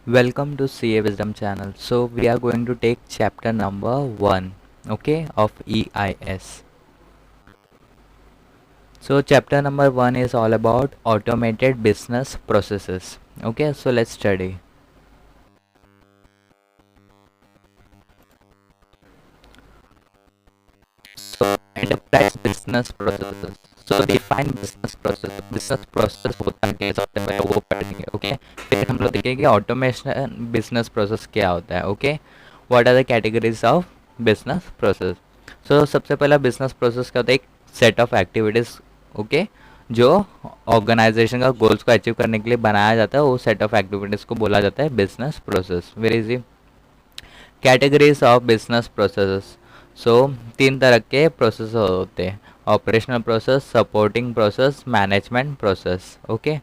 Welcome to CA Wisdom channel. So we are going to take chapter number 1, okay, of EIS. So chapter number 1 is all about automated business processes. Okay, so let's study. So enterprise business processes. So define business process. Business process होता है कैसा होता है पहले वो पढ़ेंगे. Okay, फिर हम लोग देखेंगे ऑटोमेशन बिजनेस प्रोसेस क्या होता है. Okay, what are the categories of business process. So सबसे पहला बिजनेस प्रोसेस क्या होता है, एक सेट ऑफ एक्टिविटीज़. ओके, जो ऑर्गेनाइजेशन का गोल्स को अचीव करने के लिए बनाया जाता है, वो सेट ऑफ एक्टिविटीज़ को बोला जाता है business process. Very easy. Categories of business process. So तीन तरह के प्रोसेस होते हैं: operational process, supporting process, management process. Okay,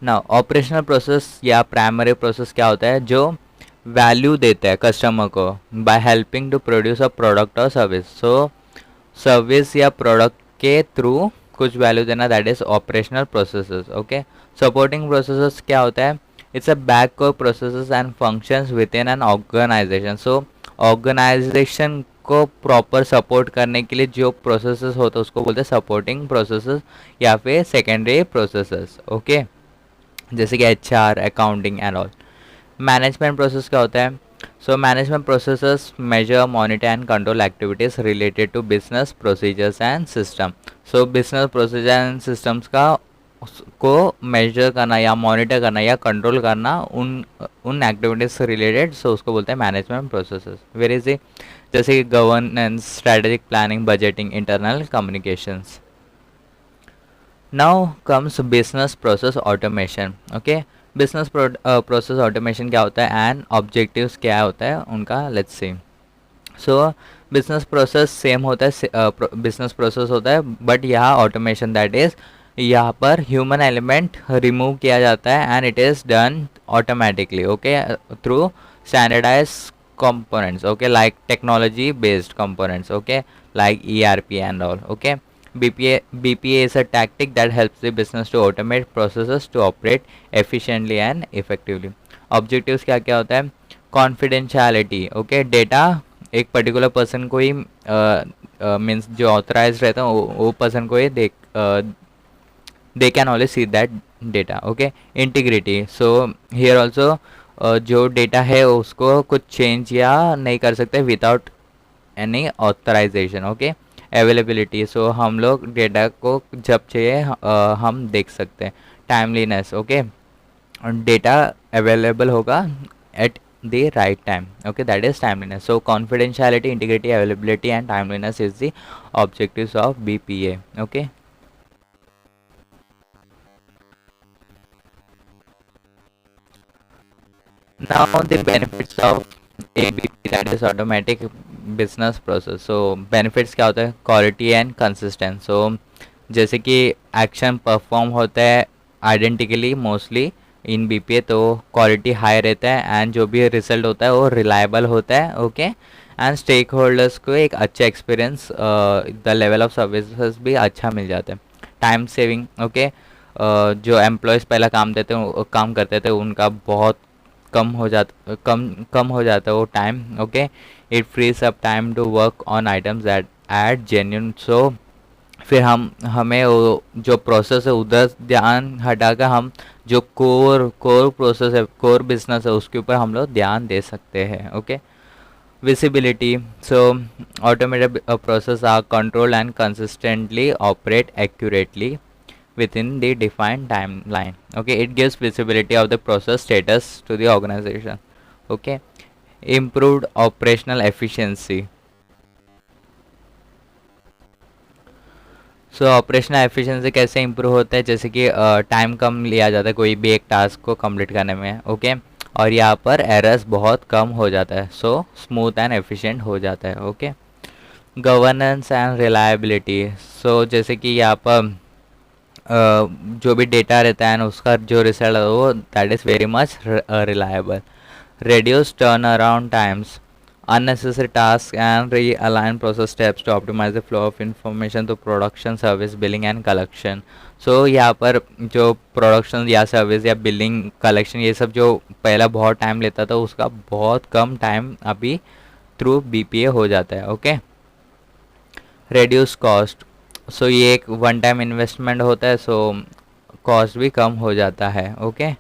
ना ऑपरेशनल प्रोसेस या प्राइमरी प्रोसेस क्या होता है, जो वैल्यू देता है कस्टमर को by helping to produce a product और सर्विस. सो सर्विस या प्रोडक्ट के थ्रू कुछ वैल्यू देना, that is operational processes. Okay, supporting processes क्या होता है, it's a back of processes and functions within an organisation. So organisation को proper support करने के लिए जो प्रोसेसेस होते हैं उसको बोलते हैं सपोर्टिंग प्रोसेसेस या फिर सेकेंडरी प्रोसेसेस. ओके, जैसे कि HR, accounting and all. Management process क्या होता है, so management processes measure, monitor and control activities related to business procedures and system. So business procedure and systems का को मेजर करना या मॉनिटर करना या कंट्रोल करना उन उन एक्टिविटीज से रिलेटेड, सो उसको बोलते हैं मैनेजमेंट प्रोसेसेस. Very easy. जैसे कि governance, strategic planning, budgeting, internal communications. Now comes business process automation. Okay, business process automation क्या होता है एंड ऑब्जेक्टिव्स क्या होता है उनका, let's see. So business process same होता है, बिजनेस प्रोसेस होता है, बट यहाँ ऑटोमेशन दैट इज यहाँ पर ह्यूमन एलिमेंट रिमूव किया जाता है and it is done automatically. Okay, through standardise components. Okay, like technology based components. Okay, like ERP and all. Okay, BPA is a tactic that helps the business to automate processes to operate efficiently and effectively. Objectives क्या क्या होता है, confidentiality. Okay, data एक particular person को ही means जो authorise रहता है वो पर्सन को ही देख they can always see that data. Okay, integrity. So here also जो डेटा है उसको कुछ चेंज या नहीं कर सकते without any authorisation. Okay, availability. So हम लोग डेटा को जब चाहिए हम देख सकते हैं. टाइमलीनेस. ओके, डेटा अवेलेबल होगा eight the right time. Okay, that is timeliness. So confidentiality, integrity, availability and timeliness is the objectives of BPA. Okay, now the benefits of ABP, that is automatic business process. So benefits क्या होता है, quality and consistent. So जैसे कि action perform होता है identically mostly in BPA, तो quality high रहता है एंड जो भी रिजल्ट होता है वो रिलायबल होता है. ओके, एंड स्टेक होल्डर्स को एक अच्छा experience, the level of services भी अच्छा मिल जाता है. Time saving. ओके, जो एम्प्लॉयज़ पहला काम करते थे उनका बहुत कम हो जाता है वो time. Okay, it frees up time to work on items that add genuine. So फिर हमें वो जो प्रोसेस है उधर ध्यान हटाकर हम जो कोर प्रोसेस है, कोर बिजनेस है, उसके ऊपर हम लोग ध्यान दे सकते हैं. Okay, visibility. So automated process are controlled and consistently operate accurately within the defined timeline. Okay, it gives visibility of the process status to the organization. Okay, improved operational efficiency. So operational efficiency कैसे improve होता है, जैसे कि time कम लिया जाता है कोई भी एक टास्क को कंप्लीट करने में. ओके, और यहाँ पर एरर्स बहुत कम हो जाता है. सो स्मूथ एंड एफिशिएंट हो जाता है. Okay, governance and reliability. So जैसे कि यहाँ पर जो भी डेटा रहता है ना उसका जो रिजल्ट है वो that is very much reliable. reduce turnaround times. unnecessary tasks and realign process steps to optimize the flow of information to production, service, billing and collection. So यहाँ पर जो प्रोडक्शन या सर्विस या बिलिंग कलेक्शन ये सब जो पहला बहुत टाइम लेता था उसका बहुत कम टाइम अभी थ्रू बीपीए हो जाता है. ओके. Reduce cost. सो ये एक वन टाइम इन्वेस्टमेंट होता है, सो कॉस्ट भी कम हो जाता है. Okay.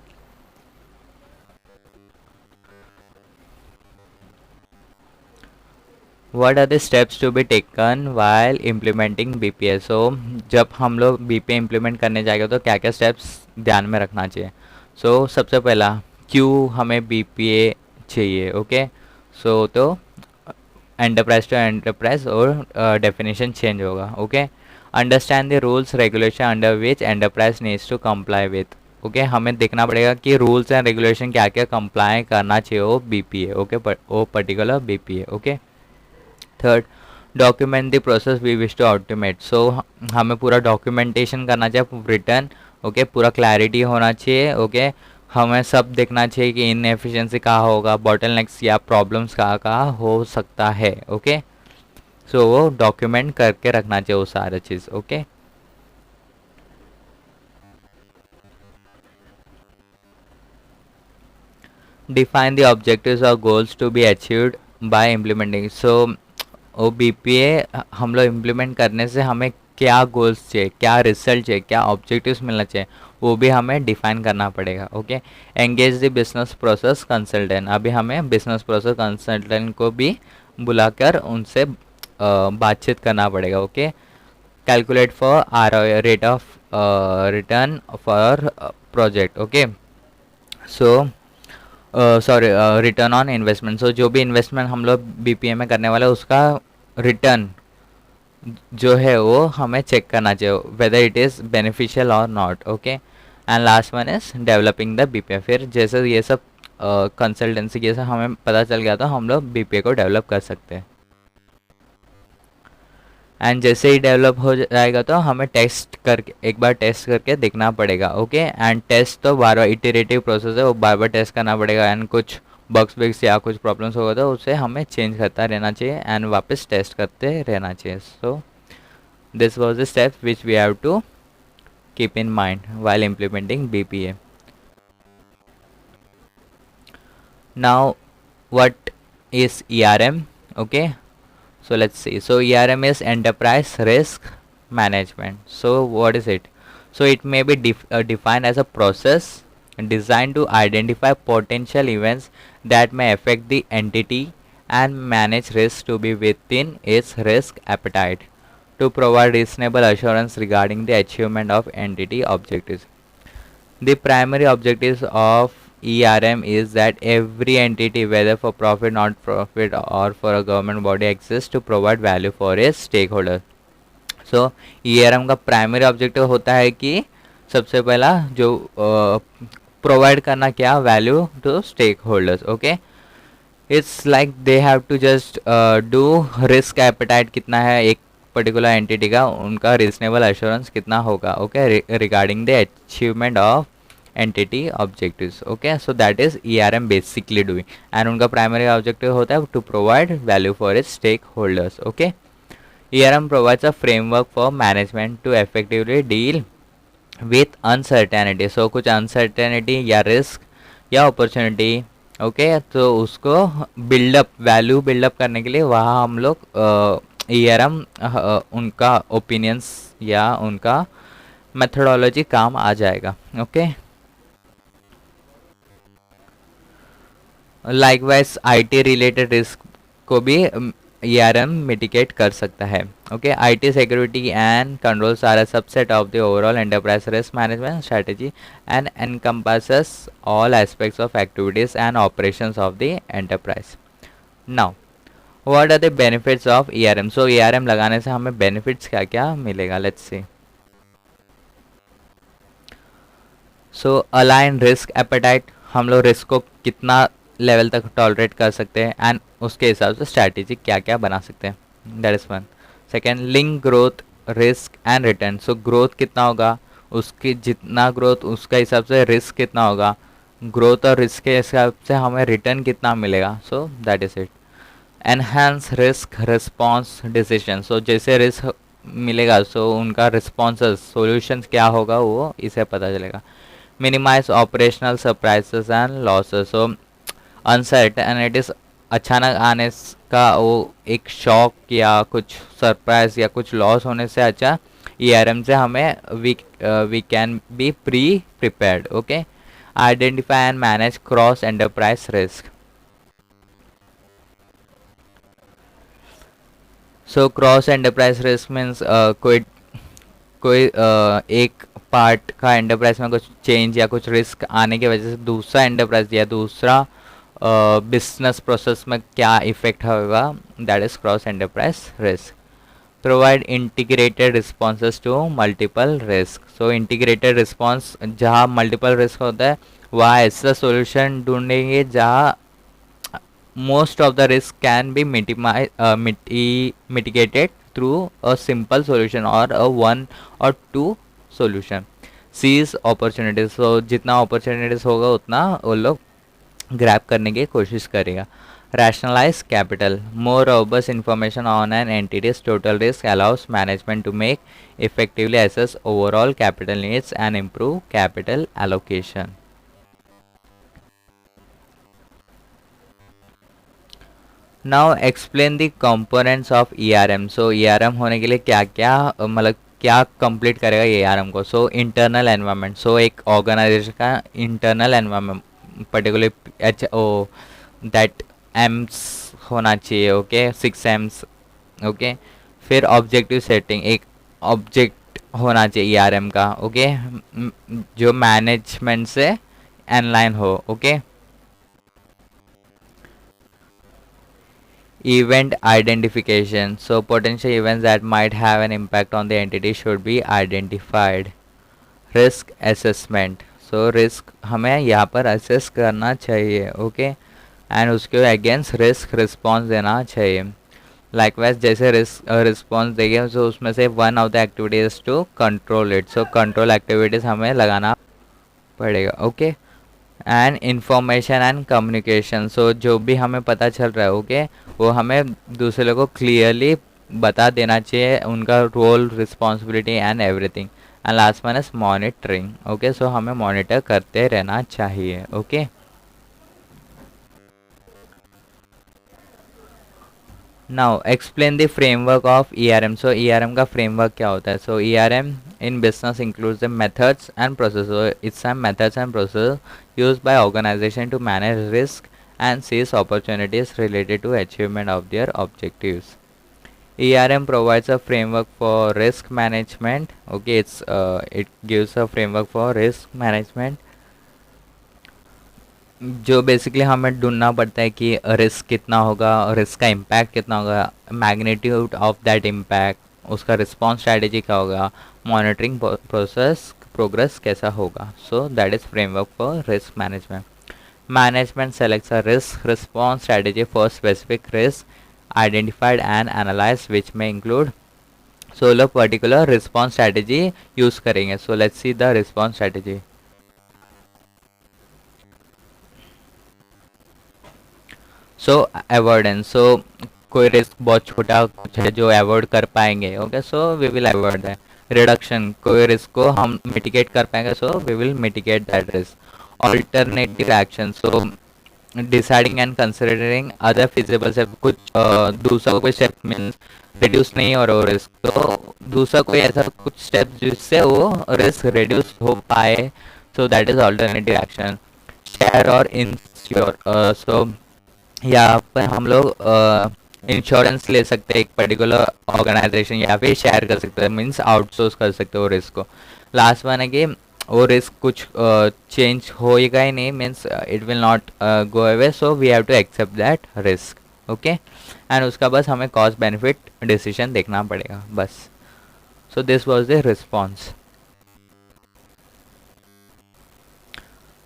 What are the steps to be taken while implementing BPA? So जब हम लोग BPA इम्प्लीमेंट करने जाएंगे तो क्या क्या स्टेप्स ध्यान में रखना चाहिए. सो सबसे पहला क्यों हमें BPA चाहिए. ओके. सो तो एंटरप्राइज टू एंटरप्राइज और डेफिनेशन चेंज होगा. Okay. Understand the rules regulation under which enterprise needs to comply with. Okay. हमें देखना पड़ेगा कि रूल्स एंड रेगुलेशन क्या क्या कंप्लाई करना चाहिए वो BPA. ओके. वो particular BPA. Okay. Third, document the process we wish to automate. So हमें पूरा डॉक्यूमेंटेशन करना चाहिए रिटर्न. ओके. पूरा क्लैरिटी होना चाहिए. ओके. हमें सब देखना चाहिए कि इनएफिशिएंसी कहाँ होगा, बॉटलनेक्स या प्रॉब्लम्स कहाँ कहाँ हो सकता है. ओके. सो वो डॉक्यूमेंट करके रखना चाहिए वो सारा चीज़. ओके. डिफाइन द ऑब्जेक्टिव्स और goals to be achieved by implementing. So oh BPA हम लोग इम्प्लीमेंट करने से हमें क्या गोल्स चाहिए, क्या रिजल्ट चाहिए, क्या ऑब्जेक्टिव्स मिलना चाहिए, वो भी हमें डिफाइन करना पड़ेगा. Okay. Engage the business process consultant. अभी हमें बिजनेस प्रोसेस कंसल्टेंट को भी बुलाकर उनसे बातचीत करना पड़ेगा. Okay. Calculate for rate of return for project. Okay. So sorry, return on investment. So जो भी इन्वेस्टमेंट हम लोग बीपीए में करने वाले उसका रिटर्न जो है वो हमें चेक करना चाहिए वेदर इट इज़ बेनिफिशियल और not. Okay. And last one is developing the BPA. फिर जैसे ये सब कंसल्टेंसी के से हमें पता चल गया तो हम लोग बीपीए को डेवलप कर सकते हैं. एंड जैसे ही डेवलप हो जाएगा तो हमें टेस्ट करके एक बार टेस्ट करके देखना पड़ेगा. ओके. एंड टेस्ट तो बार बार इटरेटिव प्रोसेस है, वो बार बार टेस्ट करना पड़ेगा. एंड कुछ बग्स बिग्स या कुछ प्रॉब्लम्स होगा तो उसे हमें चेंज करता रहना चाहिए एंड वापस टेस्ट करते रहना चाहिए. So this was the step which we have to keep in mind while implementing BPA. Now what is ERM. Okay. So let's see. So ERM is enterprise risk management. So what is it? So it may be defined as a process designed to identify potential events that may affect the entity and manage risk to be within its risk appetite to provide reasonable assurance regarding the achievement of entity objectives. The primary objectives of ERM is that every entity, whether for profit, not profit, or for a government body, exists to provide value for its stakeholder. So ERM का primary objective होता है कि सबसे पहला जो provide करना क्या, value to stakeholders. Okay. It's like they have to just do risk appetite कितना है एक पर्टिकुलर एंटिटी का, उनका रीजनेबल एश्योरेंस कितना होगा. Okay. Regarding the achievement of entity objectives. Okay. So that is ERM basically doing. And उनका primary objective होता है to provide value for its stakeholders. Okay. ERM provides a framework for management to effectively deal with uncertainty. So कुछ uncertainty या risk या opportunity. Okay. तो उसको buildup value buildup करने के लिए वहाँ हम लोग ERM उनका ओपिनियंस या उनका मेथडोलॉजी काम आ जाएगा. Okay. Likewise IT related risk को भी ERM मिटिगेट कर सकता है. Okay. IT security and controls are a subset of the overall enterprise risk management strategy and encompasses all aspects of activities and operations of the enterprise. Now, what are the benefits of ERM? So ERM लगाने से हमें benefits क्या क्या मिलेगा? Let's see. So align risk appetite. हम लोग risk को कितना लेवल तक टॉलरेट कर सकते हैं एंड उसके हिसाब से स्ट्रैटेजी क्या क्या बना सकते हैं. That is one. Second, link growth risk and return. So growth कितना होगा, उसकी जितना ग्रोथ उसके हिसाब से रिस्क कितना होगा, ग्रोथ और रिस्क के हिसाब से हमें रिटर्न कितना मिलेगा. So that is it. Enhance risk response decision, so जैसे रिस्क मिलेगा सो उनका रिस्पॉन्स सॉल्यूशंस क्या होगा वो इसे पता चलेगा। Minimise operational surprises and losses, so uncertainties अचानक आने का वो एक शॉक या कुछ सरप्राइज या कुछ लॉस होने से अच्छा ईआरएम से हमें we can be pre prepared. Okay, identify and manage cross enterprise risk. So cross enterprise risk means कोई कोई एक पार्ट का एंटरप्राइज में कुछ चेंज या कुछ रिस्क आने की वजह से दूसरा एंटरप्राइज या दूसरा बिजनेस प्रोसेस में क्या इफेक्ट होगा, that is cross enterprise risk. Provide integrated responses to multiple risk, so integrated response जहाँ मल्टीपल रिस्क होता है वहाँ ऐसा सोल्यूशन ढूंढेंगे जहाँ most of the risk can be mitigated through a simple solution or a one or two solution। seize opportunities, so जितना opportunities होगा उतना वो लोग grab करने की कोशिश करेगा। rationalize capital, more robust information on an entity's total risk allows management to make effectively assess overall capital needs and improve capital allocation। Now explain the components of ERM, so ERM होने के लिए क्या क्या मतलब क्या complete करेगा ERM को। So internal environment, सो एक ऑर्गेनाइजेशन का internal environment particular H O that aims होना चाहिए। Okay, 6 aims. ओके, फिर ऑब्जेक्टिव सेटिंग, एक ऑब्जेक्ट होना चाहिए ईआरएम का। ओके, जो मैनेजमेंट से एनलाइन हो। Okay, event identification, so potential events that might have an impact on the entity should be identified। risk assessment, so risk हमें यहाँ पर assess करना चाहिए। ओके, एंड उसके अगेंस्ट रिस्क रिस्पॉन्स देना चाहिए। लाइकवाइज जैसे रिस्क रिस्पॉन्स देंगे तो उसमें से one of the activities to control it, so control activities हमें लगाना पड़ेगा। Okay, and information and communication, so जो भी हमें पता चल रहा है ओके वो हमें दूसरे लोगों को क्लियरली बता देना चाहिए, उनका role responsibility and everything. And last one is monitoring. Okay, so हमें मॉनिटर करते रहना चाहिए। Okay, now explain the framework of ERM, so ERM का फ्रेमवर्क क्या होता है। So ERM in business includes the methods and processes, so it's some methods and processes used by organization to manage risk and seize opportunities related to achievement of their objectives। ERM provides a framework for risk management। okay, it gives a framework for risk management जो basically हमें ढूंढना पड़ता है कि risk कितना होगा, risk का impact कितना होगा, मैग्नीट्यूड ऑफ दैट इम्पैक्ट, उसका रिस्पॉन्स स्ट्रैटेजी क्या होगा, मॉनिटरिंग प्रोसेस प्रोग्रेस कैसा होगा। So that is framework for risk management. Management selects a risk response strategy for specific risk identified and analyse which में include, so लोग particular response strategy use करेंगे। So let's see the response strategy. So avoidance, so कोई risk बहुत छोटा कुछ है जो avoid कर पाएंगे। Okay, so we will avoid that. Reduction, कोई रिस्क को हम मिटिगेट कर पाएंगे, so we will mitigate that risk. Alternative action, so deciding and considering other feasible step, कुछ दूसरा कोई स्टेप मीन्स रिड्यूस नहीं हो रहा हो रिस्क, तो दूसरा कोई ऐसा कुछ स्टेप जिससे वो रिस्क रिड्यूस हो पाए, सो that is alternative action. Share और इंश्योर, सो यहाँ पर हम लोग इंश्योरेंस ले सकते हैं एक पर्टिकुलर ऑर्गेनाइजेशन या फिर शेयर कर सकते हैं, मीन्स आउटसोर्स कर सकते हो रिस्क को। लास्ट वन है कि वो रिस्क कुछ चेंज होएगा ही नहीं, means it will not go away, so we have to accept that risk. Okay, and उसका बस हमें कॉस्ट बेनिफिट डिसीजन देखना पड़ेगा बस। So this was the response.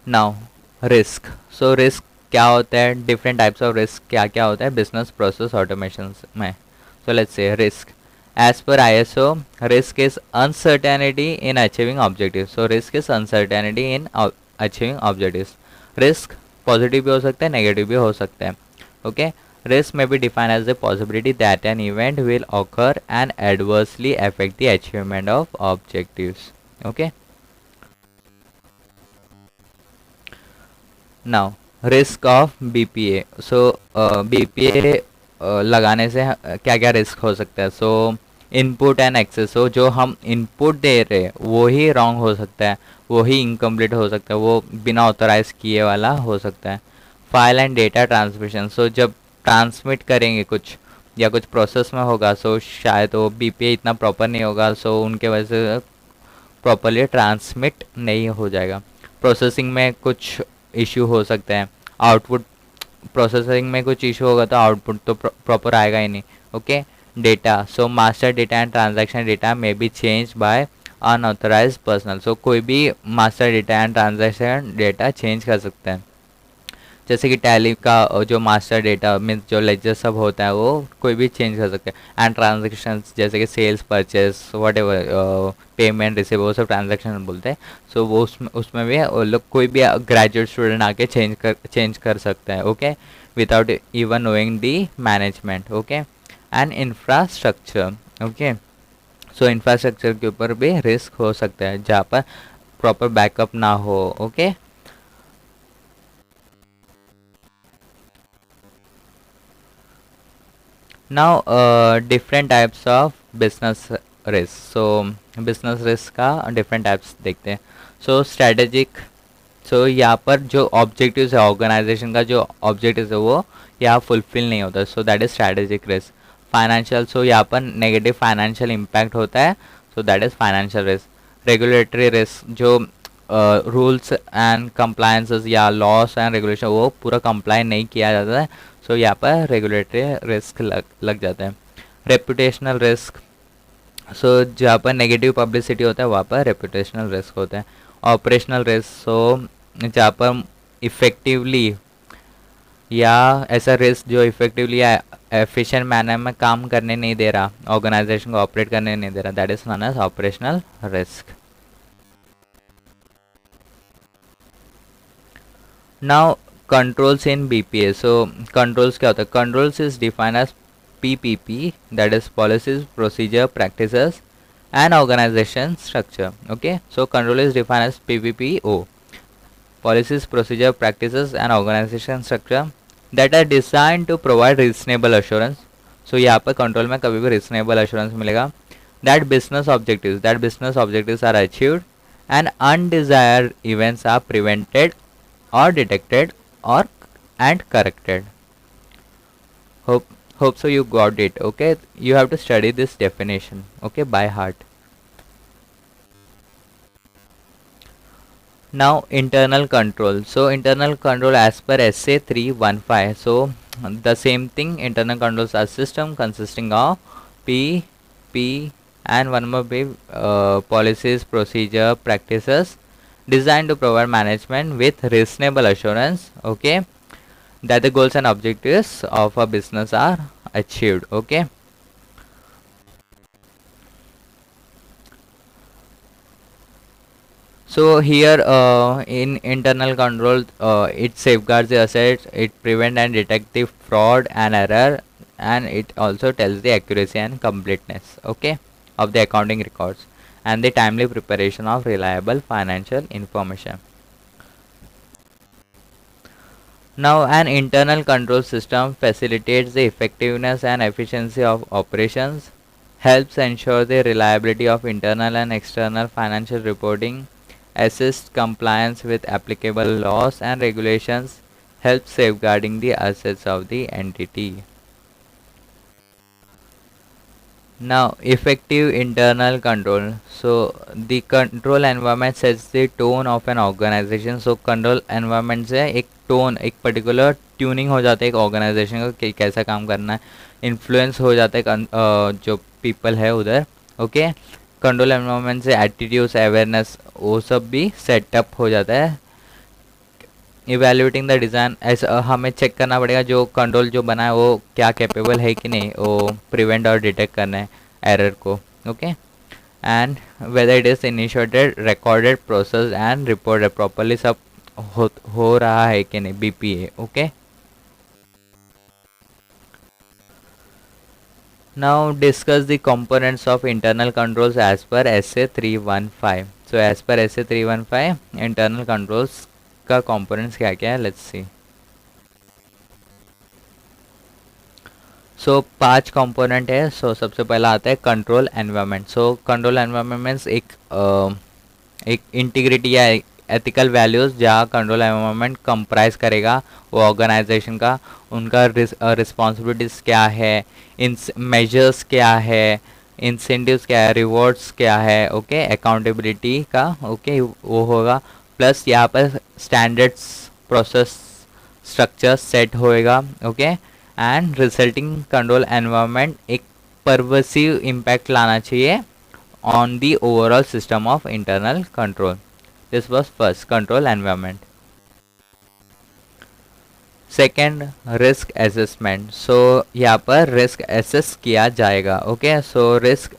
Now risk, so risk क्या होता है, डिफरेंट टाइप्स ऑफ रिस्क क्या क्या होता है बिजनेस प्रोसेस ऑटोमेशन में। So let's say risk as per ISO, risk is uncertainty in achieving objective, so risk is uncertainty in achieving objectives. Risk positive भी हो सकता है, नेगेटिव भी हो सकता है। Okay, Risk may be defined as the possibility that an event will occur and adversely affect the achievement of objectives. Okay. Now risk of BPA. So BPA लगाने से क्या क्या रिस्क हो सकता है. So input and access. So जो हम input दे रहे हैं वो ही रॉन्ग हो सकता है, वो ही इनकम्प्लीट हो सकता है, वो बिना ऑथराइज किए वाला हो सकता है. File and data transmission. So जब ट्रांसमिट करेंगे कुछ या कुछ प्रोसेस में होगा, सो शायद वो बीपीए इतना प्रॉपर नहीं होगा, सो उनके वजह से प्रॉपरली ट्रांसमिट नहीं हो जाएगा. प्रोसेसिंग में कुछ इशू हो सकते हैं. आउटपुट प्रोसेसिंग में कुछ इशू होगा तो आउटपुट तो प्रॉपर आएगा ही नहीं. Okay. Data. So master data and transaction data may be change by unauthorised personal. So कोई भी master data and transaction data change कर सकते हैं. जैसे कि टैली का जो मास्टर डेटा मीन्स जो लेजर सब होता है वो कोई भी चेंज कर सकते हैं. एंड ट्रांजेक्शन जैसे कि sales, purchase, whatever, payment, receive, वो सब ट्रांजेक्शन बोलते हैं. सो वो उसमें भी लोग कोई भी ग्रेजुएट स्टूडेंट आके चेंज कर सकते हैं. Okay. Without even knowing the management. Okay. And infrastructure. Okay. So infrastructure के ऊपर भी रिस्क हो सकता है जहाँ पर प्रॉपर बैकअप ना हो. Okay. Now different types of business risk. So business risk का different types देखते हैं. So strategic. So यहाँ पर जो objectives है ऑर्गेनाइजेशन का, जो objectives है वो यहाँ फुलफिल नहीं होता. So that is strategic risk. Financial. So यहाँ पर negative financial impact होता है. So that is financial risk. Regulatory risk. जो रूल्स एंड कंप्लायंसेस या लॉस एंड रेगुलेशन वो पूरा कंप्लाई नहीं किया जाता है. सो यहाँ पर रेगुलेटरी रिस्क लग जाता है. Reputational risk. सो जहाँ पर नेगेटिव पब्लिसिटी होता है वहाँ पर रेपुटेशनल रिस्क होता है. Operational risk. सो जहाँ पर इफ़ेक्टिवली या ऐसा रिस्क जो इफ़ेक्टिवली या एफिशिएंट मैनर में काम करने नहीं दे रहा, ऑर्गेनाइजेशन को ऑपरेट करने नहीं दे रहा, that is known as operational risk. Now controls in BPA. So controls क्या होता है? Controls is defined as PPP, that is policies, procedure, practices and organization structure. Okay. So control is defined as PPPO, policies, procedure, practices and organization structure that are designed to provide reasonable assurance. So यहाँ पर control में कभी भी reasonable assurance मिलेगा that business objectives are achieved and undesired events are prevented or detected or and corrected. Hope so you got it. Okay, you have to study this definition, okay, by heart. Now internal control. So internal control as per SA 315. So the same thing, internal controls are system consisting of P and one more B, policies, procedure, practices designed to provide management with reasonable assurance, okay, that the goals and objectives of a business are achieved. Okay. So here in internal control, it safeguards the assets, it prevent and detect the fraud and error, and it also tells the accuracy and completeness, okay, of the accounting records and the timely preparation of reliable financial information. Now an internal control system facilitates the effectiveness and efficiency of operations, helps ensure the reliability of internal and external financial reporting, assists compliance with applicable laws and regulations, helps safeguarding the assets of the entity. Now effective internal control. So the control environment sets the tone of an organization. So control environment से एक tone, एक particular tuning हो जाता है एक organisation का कि कैसा काम करना है, इन्फ्लुएंस हो जाता है जो पीपल है उधर. ओके. कंट्रोल एनवायरनमेंट से एटीट्यूड्स, अवेयरनेस वो सब भी सेटअप हो जाता है. इवेल्युएटिंग द डिज़ाइन, ऐसा हमें चेक करना पड़ेगा जो कंट्रोल जो बना है वो क्या कैपेबल है कि नहीं वो प्रिवेंट और डिटेक्ट करना है एरर को. Okay. And whether it is initiated, recorded, process and reported properly, सब हो रहा है कि नहीं BPA. Okay. Now discuss the components of internal controls as per SA 315. So as per SA 315 internal controls का components क्या क्या है, let's see. सो 5 कंपोनेंट है. सो सबसे पहला आता है control environment. So control environment means एक इंटीग्रिटी या एथिकल वैल्यूज़ जहाँ कंट्रोल एनवायरनमेंट कंप्राइज करेगा वो ऑर्गेनाइजेशन का, उनका रिस्पॉन्सिबिलिटीज़ क्या है, इन मेजर्स क्या है, इंसेंटिव्स क्या है, रिवॉर्ड्स क्या है, ओके, अकाउंटेबिलिटी का, ओके, वो होगा. प्लस यहाँ पर स्टैंडर्ड्स प्रोसेस स्ट्रक्चर सेट होएगा, okay. And resulting control environment एक परवसिव इम्पैक्ट लाना चाहिए on the overall system of internal control. This was first control environment. Second risk assessment. So यहाँ पर रिस्क असेस किया जाएगा, okay. So risk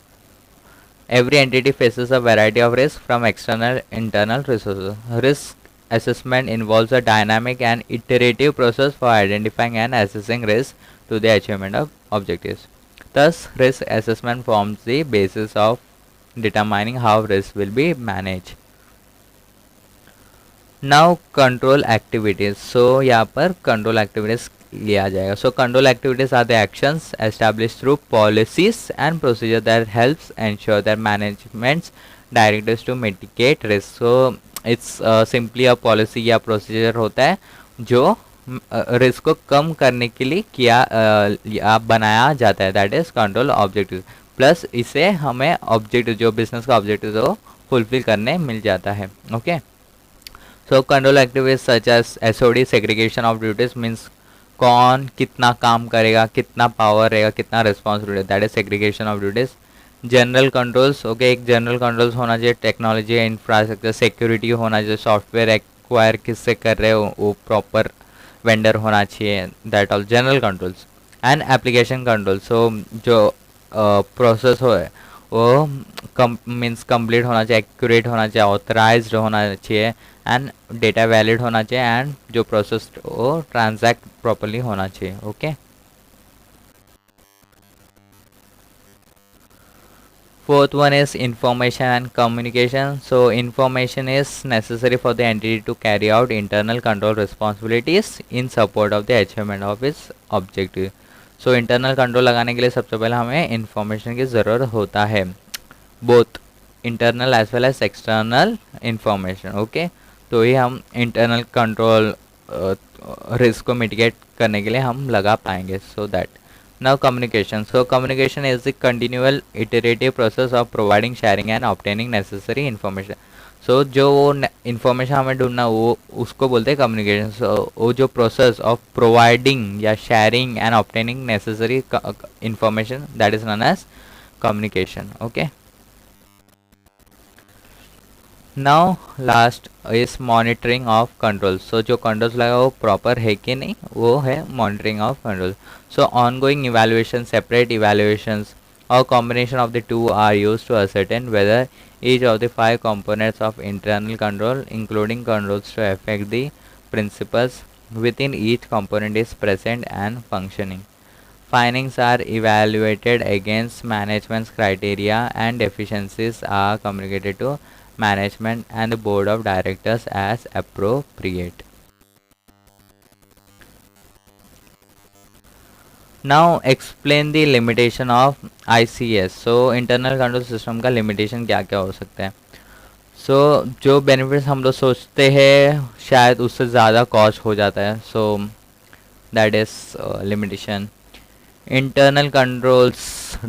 every entity faces a variety of risk from external internal resources. Risk assessment involves a dynamic and iterative process for identifying and assessing risk to the achievement of objectives. Thus, risk assessment forms the basis of determining how risk will be managed. Now control activities. So यहाँ पर control activities लिया जाएगा. So control activities are the actions established through policies and procedure that helps ensure that management's directives to mitigate risk. So it's simply a policy या procedure होता है जो risk को कम करने के लिए किया या बनाया जाता है. That is control objective. Plus इसे हमें ऑब्जेक्टिव जो बिजनेस का ऑब्जेक्टिव वो फुलफिल करने मिल जाता है, okay. So control activities such as SOD segregation of duties means कौन कितना काम करेगा, कितना पावर रहेगा, कितना responsibility, that is segregation of duties. General controls, okay, एक जनरल कंट्रोल्स होना चाहिए. टेक्नोलॉजी, इंफ्रास्ट्रक्चर, सिक्योरिटी होना चाहिए. सॉफ्टवेयर एक्वायर किससे कर रहे हो वो प्रॉपर वेंडर होना चाहिए. That all general controls. And application control. So जो प्रोसेस हो वो मीन्स कंप्लीट होना चाहिए, एक्यूरेट होना चाहिए, ऑथराइज्ड होना चाहिए एंड डेटा वैलिड होना चाहिए एंड जो प्रोसेस वो ट्रांजैक्ट प्रॉपर्ली होना चाहिए, okay. Fourth one is information and communication. So information is necessary for the entity to carry out internal control responsibilities in support of the achievement of its objective. So internal control लगाने के लिए सबसे पहले हमें information की ज़रूरत होता है, both internal as well as external information, okay. तो ही हम इंटरनल कंट्रोल रिस्क को मिटिगेट करने के लिए हम लगा पाएंगे. So that now communication. So communication is the continual iterative process of providing, sharing and obtaining necessary information. So जो वो इन्फॉर्मेशन हमें ढूंढना वो उसको बोलते हैं कम्युनिकेशन. सो वो जो प्रोसेस ऑफ प्रोवाइडिंग या sharing and obtaining necessary information that is known as communication, okay. Now last is monitoring of control. So जो कंट्रोल्स लगा वो प्रॉपर है कि नहीं वो है monitoring of control. So ongoing evaluation, separate evaluations और combination of the two are use to ascertain whether each of the 5 components of internal control including controls to affect the principles within each component is present and functioning. Findings are evaluated against management's criteria and deficiencies are communicated to management and the board of directors as appropriate. Now explain the limitation of ICS. So internal control system का limitation क्या क्या हो सकता है. So जो benefits हम लोग सोचते हैं शायद उससे ज़्यादा cost हो जाता है. So that is limitation. Internal controls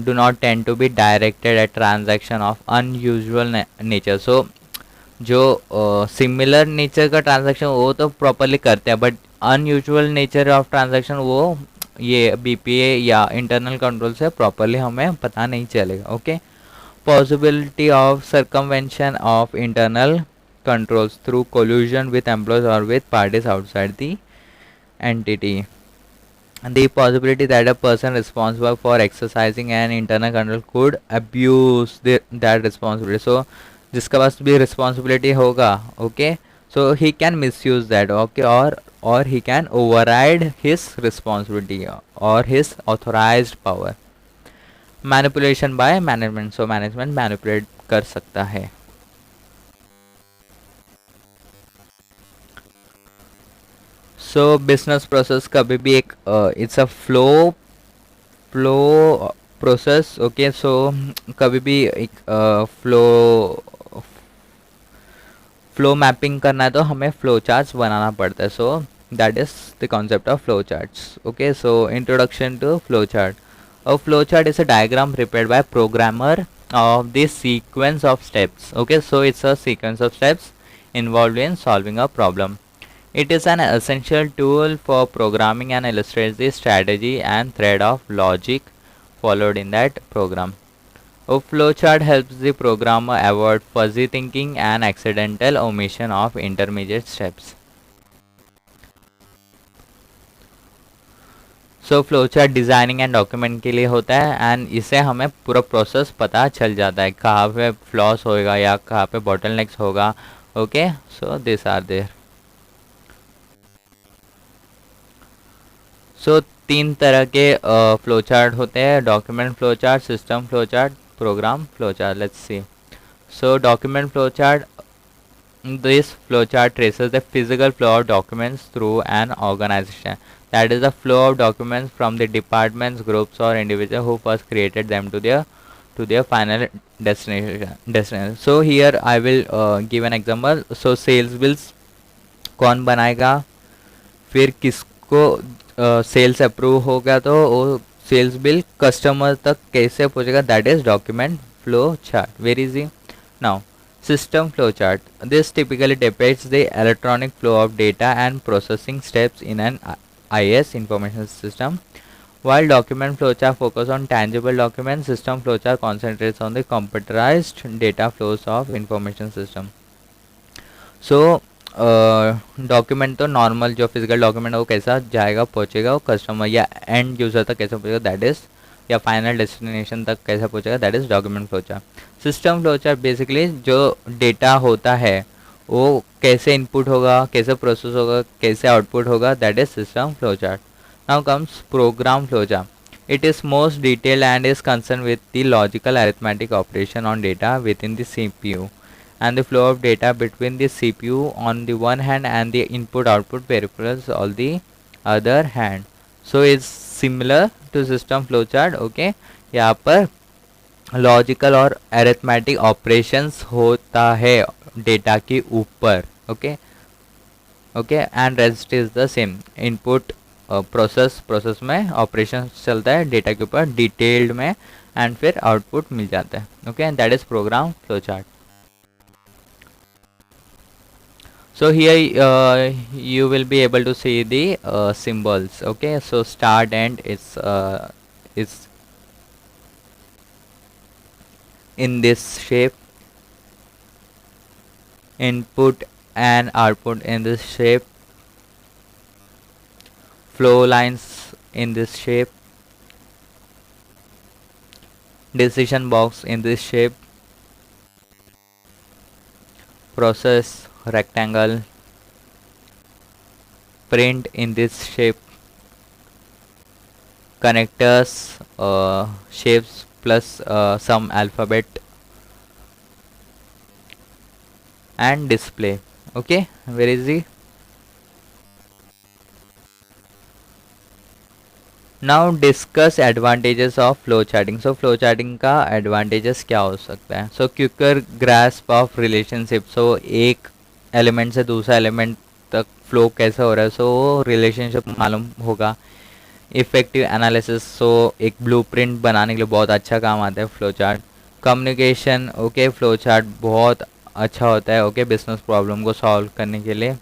do not tend to be directed at transaction of unusual nature. So जो सिमिलर नेचर का ट्रांजैक्शन वो तो प्रॉपरली करते हैं, but unusual nature of transaction वो ये बीपीए या इंटरनल कंट्रोल से प्रॉपरली हमें पता नहीं चलेगा, ओके. Possibility of circumvention of internal controls through collusion with employees और with parties outside the entity. The possibility that a person responsible for exercising an internal control could abuse that responsibility. So जिसका पास भी responsibility होगा, okay, so he can misuse that, okay, or he can override his responsibility or his authorized power. Manipulation by management, so management manipulate कर सकता है। सो business process कभी भी एक it's a flow process, okay. So कभी भी एक फ्लो मैपिंग करना है तो हमें फ्लो चार्ट्स बनाना पड़ता है। So that is the concept of flow charts, okay. So introduction to flow chart. A flow chart is a diagram prepared by programmer of the sequence of steps, okay। So it's a sequence of steps involved in solving a problem. It is an essential tool for programming and illustrates the strategy and thread of logic followed in that program. A flowchart helps the programmer avoid fuzzy thinking and accidental omission of intermediate steps. So flowchart designing and document के लिए होता है, and इससे हमें पूरा process पता चल जाता है कहाँ पे फ्लॉस होएगा या कहाँ पे बॉटलनेक्स होगा, okay. So this are there. So तीन तरह के फ्लोचार्ट होते हैं, document flowchart, system flowchart, program flowchart. Let's see. So document flowchart, this flowchart traces the physical flow of documents through an organization. That is the flow of documents from the departments, groups or individuals who first created them to their final destination. So here I will give an example. So sales bills कौन बनाएगा, फिर किसको sales approve हो गया तो वो sales bill customer तक कैसे पहुंचेगा, that is document flow chart. Very easy. Now system flowchart. This typically depicts the electronic flow of data and processing steps in an IS information system. While document flowchart focus on tangible documents, system flowchart concentrates on the computerized data flows of information system. So document तो normal जो physical document है वो कैसा जाएगा, पहुंचेगा वो customer या end user तक कैसे पहुंचेगा, दैट इज़, या फाइनल डेस्टिनेशन तक कैसे पहुंचेगा, that is document flowchart. System flowchart basically जो डेटा होता है वो कैसे इनपुट होगा, कैसे प्रोसेस होगा, कैसे आउटपुट होगा, that is system flowchart. Now comes program flowchart. It is most detailed and is concern with the logical arithmetic operation on data within the CPU and the flow of data between the CPU on the one hand and the input output peripherals on the other hand. So it's similar to system flowchart, okay। यहाँ पर logical और arithmetic operations होता है data के ऊपर, okay okay, and rest is the same. Input process में operation चलता है डेटा के ऊपर डिटेल्ड में, एंड फिर आउटपुट मिल जाता है, okay, and that is program flowchart. So here you will be able to see the symbols, okay। So start end is in this shape, input and output in this shape, flow lines in this shape, decision box in this shape, process rectangle, print in this shape, connectors shapes plus some alphabet, and display, okay। Where is the now discuss advantages of flow charting. So flow charting का advantages क्या हो सकता है। सो quicker grasp of relationship. सो एक element से दूसरा element तक flow कैसे हो रहा है, सो वो रिलेशनशिप मालूम होगा। Effective analysis. सो एक ब्लूप्रिंट बनाने के लिए बहुत अच्छा काम आता है flow chart. Communication, okay, flow chart बहुत अच्छा होता है, ओके, बिजनेस प्रॉब्लम को सॉल्व करने के लिए।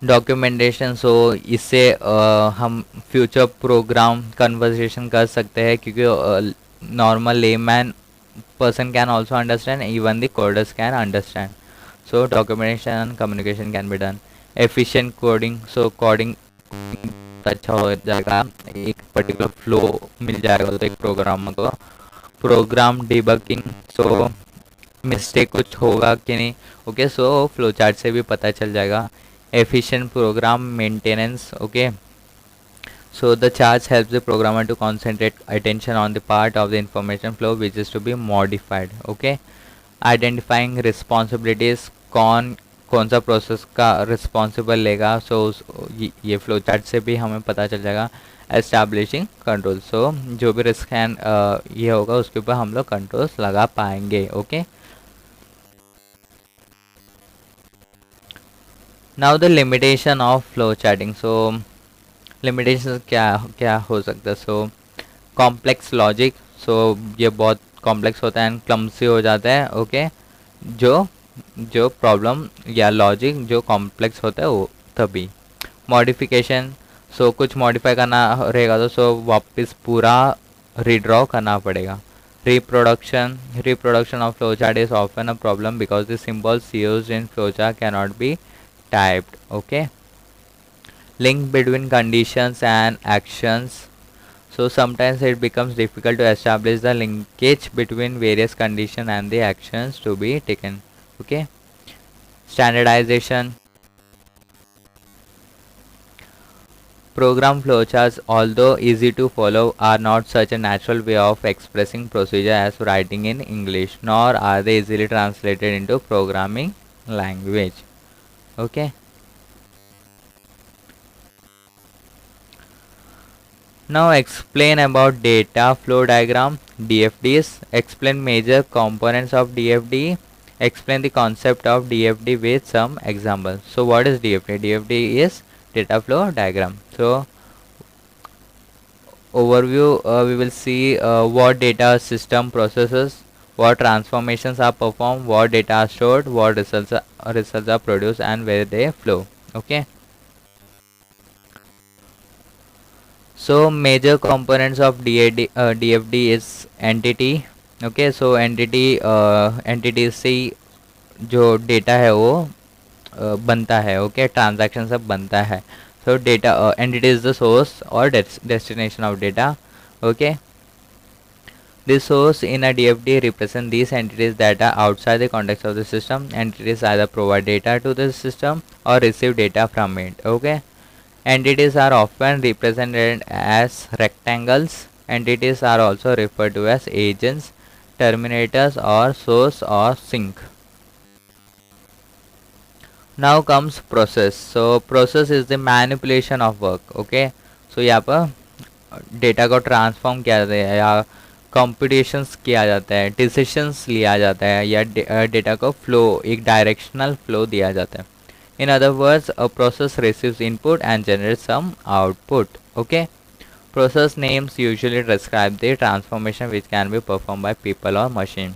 डॉक्यूमेंटेशन। सो इससे हम फ्यूचर प्रोग्राम कन्वर्सेशन कर सकते हैं, क्योंकि normal layman person can also understand, even the coders can understand. So documentation and communication can be done. Efficient coding. So coding अच्छा हो जाएगा, एक पर्टिकुलर फ्लो मिल जाएगा तो एक प्रोग्रामर को। Programme debugging. सो मिस्टेक कुछ होगा कि नहीं, ओके, सो फ्लो चार्ट से भी पता चल जाएगा। Efficient program maintenance, okay. So the charge helps the programmer to concentrate attention on the part of the information flow which is to be modified. Okay, identifying responsibilities कौन सा process का responsible लेगा. सो ये फ्लो चार्ट से भी हमें पता चल जाएगा. एस्टैब्लिशिंग कंट्रोल, सो जो भी रिस्क एंड ये होगा उसके ऊपर हम लोग कंट्रोल्स लगा पाएंगे. Okay, now the limitation of flow charting. So limitation क्या क्या हो सकता है. सो कॉम्प्लेक्स लॉजिक, सो ये बहुत कॉम्प्लेक्स होता है एंड क्लम्सी हो जाता है. ओके, जो जो प्रॉब्लम या लॉजिक जो कॉम्प्लेक्स होता है वो तभी. मॉडिफिकेशन, सो कुछ मॉडिफाई करना रहेगा तो सो वापस पूरा रीड्रॉ करना पड़ेगा. Reproduction of flow chart is often a problem because the symbols used in flow chart can not be typed. Okay, link between conditions and actions. So sometimes it becomes difficult to establish the linkage between various conditions and the actions to be taken. Okay, standardization. Program flowcharts, although easy to follow, are not such a natural way of expressing procedure as writing in English, nor are they easily translated into programming language. Okay, now explain about data flow diagram, DFDs. Explain major components of DFD. Explain the concept of DFD with some examples. So what is DFD? DFD is data flow diagram. So overview, we will see what data system processes, what transformations are performed, what data are stored, what results are produced, and where they flow. Okay, so major components of DFD is entity. Okay, so entity से जो data है वो बनता है. Okay, transaction सब बनता है. So data entity is the source और destination of data. Okay, this source in a DFD represent these entities that are outside the context of the system. Entities either provide data to the system or receive data from it. Okay, entities are often represented as rectangles. Entities are also referred to as agents, terminators, or source or sink. Now comes process. So process is the manipulation of work. Okay, so यहाँ पर data को transform किया जाता है या computations किया जाता है, डिसीजंस लिया जाता है या डेटा को फ्लो, एक डायरेक्शनल फ्लो दिया जाता है. In other words, a process receives input and generates some output. Okay, process names usually describe the transformation which can be performed by people or machine.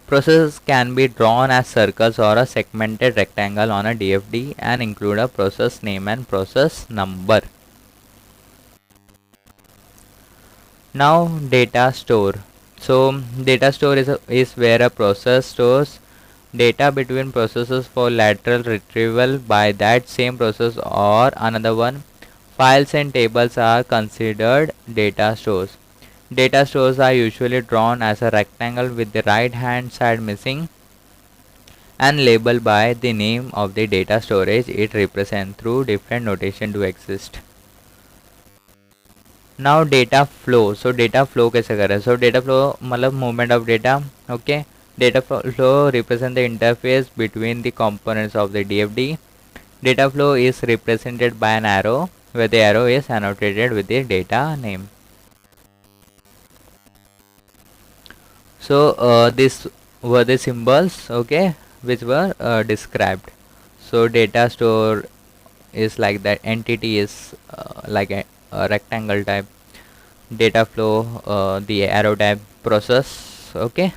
Processes can be drawn as circles or a segmented rectangle on a DFD and include a process name and process number. Now data store. So data store is where a process stores data between processes for lateral retrieval by that same process or another one. Files and tables are considered data stores. Data stores are usually drawn as a rectangle with the right hand side missing and labeled by the name of the data storage it represents through different notation to exist. Now data flow. So data flow कैसे करें. So data flow मतलब movement of data. Okay, data flow represent the interface between the components of the DFD. Data flow is represented by an arrow where the arrow is annotated with the data name. So these were the symbols, okay, which were described. So data store is like that, entity is like a rectangle type, data flow the arrow type, process. Okay,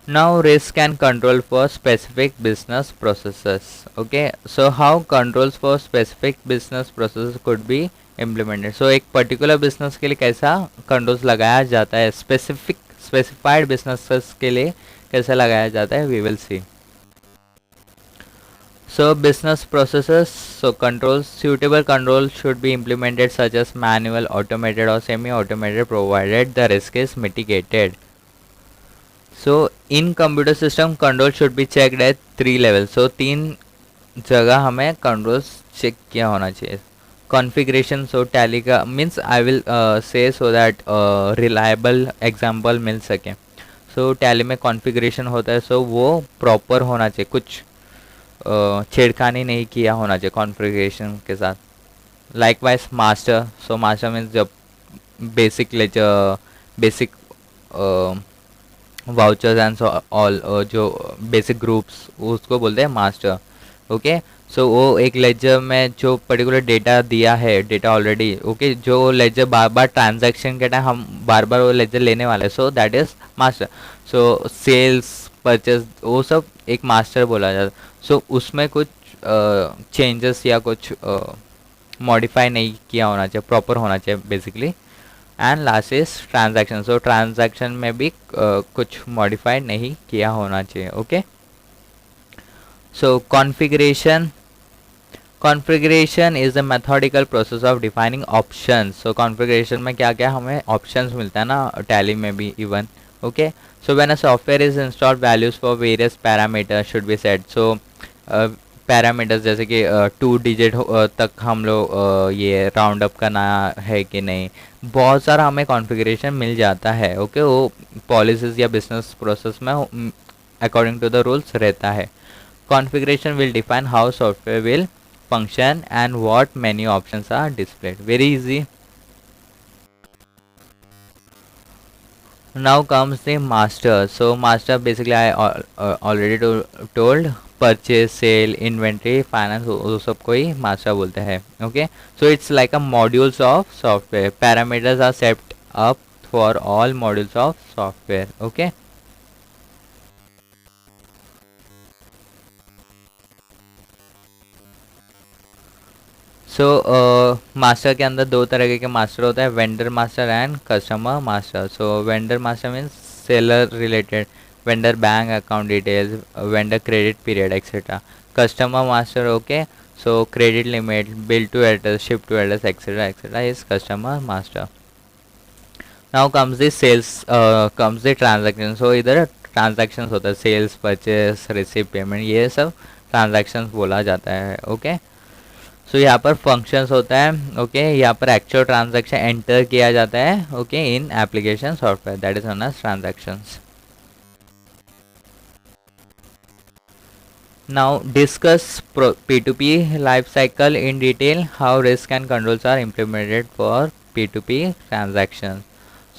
now risk and control for specific business processes. Okay, so how controls for specific business processes could be implemented. So एक particular business के लिए कैसा controls लगाया जाता है, specified businesses के लिए कैसे लगाया जाता है, we will see. So business processes, so controls, suitable controls should be implemented such as manual, automated or semi-automated provided the risk is mitigated. So in computer system control should be checked at 3 level. So 3 जगह हमें controls check किया होना चाहिए. Configuration, so Tally का means I will say so that reliable example मिल सके. सो tally में कॉन्फ़िगरेशन होता है, सो वो प्रॉपर होना चाहिए, कुछ छेड़खानी नहीं किया होना चाहिए कॉन्फ़िगरेशन के साथ. Likewise master, so master means जब basic ledger, basic vouchers and all, जो बेसिक ग्रुप्स उसको बोलते हैं मास्टर. ओके. सो वो एक लेजर में जो पर्टिकुलर डेटा दिया है, डेटा ऑलरेडी ओके, जो लेजर बार बार ट्रांजैक्शन के टाइम हम बार बार वो लेजर लेने वाले, so that is master. So sales, purchase, वो सब एक मास्टर बोला जाता है. सो उसमें कुछ चेंजेस या कुछ मॉडिफाई नहीं किया होना चाहिए, प्रॉपर होना चाहिए basically. And last is transaction. So transaction में भी कुछ मॉडिफाई नहीं किया होना चाहिए. Okay. So configuration is the methodical process of defining options. So configuration में क्या क्या हमें ऑप्शंस मिलता है ना, टैली में भी even. Okay. So when a software is installed, values for various parameters should be set. So parameters जैसे कि 2 डिजिट तक हम लोग ये राउंड अप करना है कि नहीं, बहुत सारा हमें कॉन्फ़िगरेशन मिल जाता है. ओके. वो पॉलिसीज या बिजनेस प्रोसेस में अकॉर्डिंग टू द रूल्स रहता है. Configuration will define how software will function and what menu options are displayed. Very easy. Now comes the master. So master basically I already told, purchase, sale, inventory, finance, वो सब को ही master बोलते हैं. Okay. So it's like a modules of software. Parameters are set up for all modules of software. Okay. So master के अंदर 2 तरह के master होता है, vendor master and customer master. So vendor master means seller related, vendor bank account details, vendor credit period etcetera. Customer master okay, so credit limit, bill to address, ship to address etcetera etcetera is customer master. Now comes the sales, comes the transaction. So इधर transactions होता है, sales, purchase, receive, payment, ये सब transactions बोला जाता है. Okay. So यहाँ पर फंक्शंस होता है. ओके. यहाँ पर एक्चुअल ट्रांजैक्शन एंटर किया जाता है. Okay. In application software, that is known as transactions. Now discuss P2P life cycle in detail, how risk and controls are implemented for P2P transaction.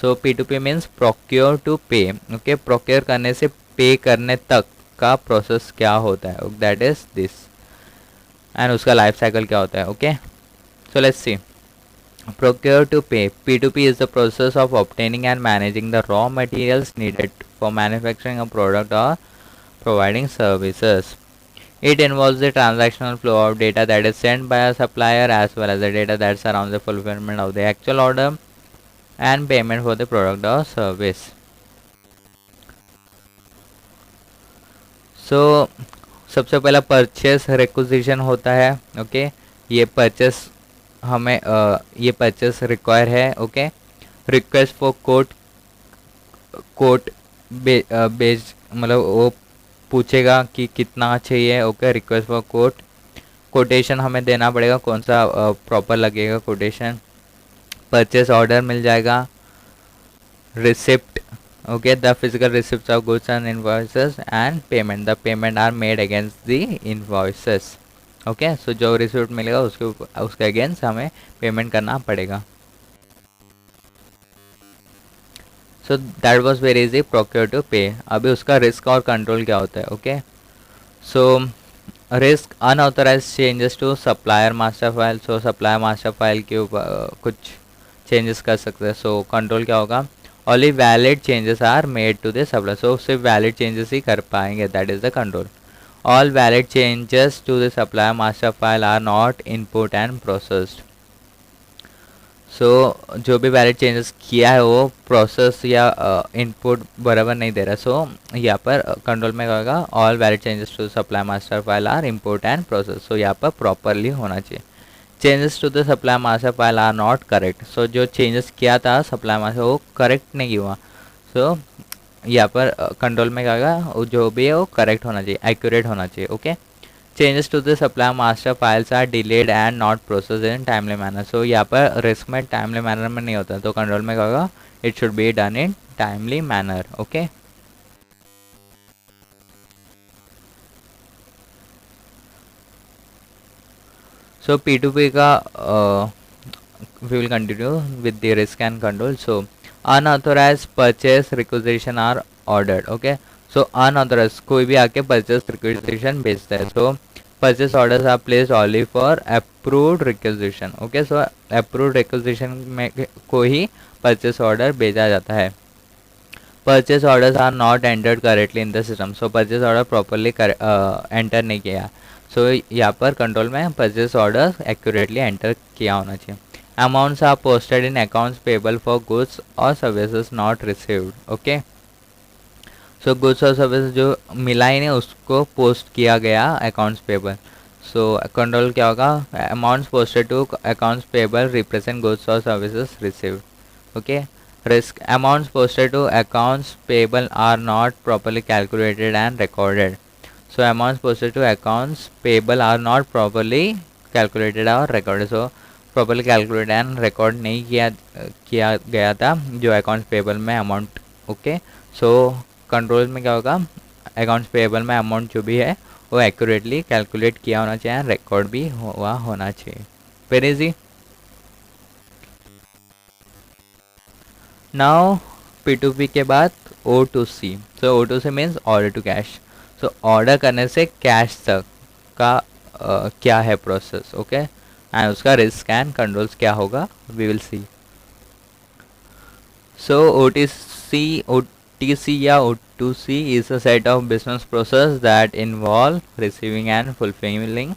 So P2P means procure to pay. Okay. Procure करने से पे करने तक का process क्या होता है, that is this. And उसका लाइफ साइकिल क्या होता है. Okay. So let's see. Procure to pay. P2P is the process of obtaining and managing the raw materials needed for manufacturing a product or providing services. It involves the transactional flow of data that is sent by a supplier as well as the data that surrounds the fulfillment of the actual order and payment for the product or service. So सबसे पहला purchase requisition होता है. Okay. ये purchase हमें ये purchase require है. Okay. Request for quote based, मतलब वो पूछेगा कि कितना चाहिए. ओके. रिक्वेस्ट फॉर कोटेशन हमें देना पड़ेगा, कौन सा प्रॉपर लगेगा कोटेशन. परचेस ऑर्डर मिल जाएगा. Receipt. Okay, the physical receipts of goods and invoices and payment. The payment are made against the invoices. Okay, so जो रिसिप्ट मिलेगा उसके अगेंस्ट हमें पेमेंट करना पड़ेगा. So that was very easy, procure to pay. अभी उसका risk और control क्या होता है. Okay. So risk, unauthorised changes to supplier master file. So supplier master file के ऊपर कुछ चेंजेस कर सकते हैं. सो कंट्रोल क्या होगा, only valid changes are made to the supplier. So सिर्फ valid changes ही कर पाएंगे, that is the control. All valid changes to the supplier master file are not input and processed. So जो भी valid changes किया है वो process या input बराबर नहीं दे रहा. So यहाँ पर control में क्या होगा, all valid changes to the supplier master file are input and processed. So यहाँ पर properly होना चाहिए. Changes to the supply master file are not correct. So जो चेंजेस किया था सप्लाई मास्टर वो करेक्ट नहीं हुआ. सो यहाँ पर कंट्रोल में क्या होगा, वो जो भी है वो करेक्ट होना चाहिए, एक्यूरेट होना चाहिए। Okay, changes to the supply master files are delayed and not process in timely manner. So यहाँ पर रिस्क में टाइमली मैनर में नहीं होता, तो कंट्रोल में क्या होगा, it should be done in timely manner. Okay, so P2P का we will continue with the risk and control. So unauthorized purchase requisition are ordered. Okay, so unauthorized कोई भी आके purchase requisition भेजता है, so purchase orders are placed only for approved requisition. Okay, so approved requisition में को ही purchase order भेजा जाता है. Purchase orders are not entered correctly in the system. So purchase order properly enter नहीं किया, so यहाँ पर कंट्रोल में purchase orders accurately enter किया होना चाहिए. Amounts are posted in accounts payable for goods or services not received. Okay, so goods और services जो मिला ही नहीं उसको पोस्ट किया गया accounts payable. So कंट्रोल क्या होगा, amounts posted to accounts payable represent goods or services received. Okay, risk, amounts posted to accounts payable are not properly calculated and recorded. So amounts posted to accounts payable are not properly calculated or recorded. So properly calculate and record नहीं किया गया था जो accounts payable में amount. Okay, so control में क्या होगा, accounts payable में अमाउंट जो भी है वो एक्यूरेटली कैलकुलेट किया होना चाहिए, रिकॉर्ड भी हुआ होना चाहिए. Very easy. नाउ P2P के बाद O2C. So O2C means order to cash. So order करने से कैश तक का क्या है प्रोसेस. ओके, एंड उसका रिस्क एंड कंट्रोल्स क्या होगा, we will see. So OTC या O2C is a set of business process that involve receiving and fulfilling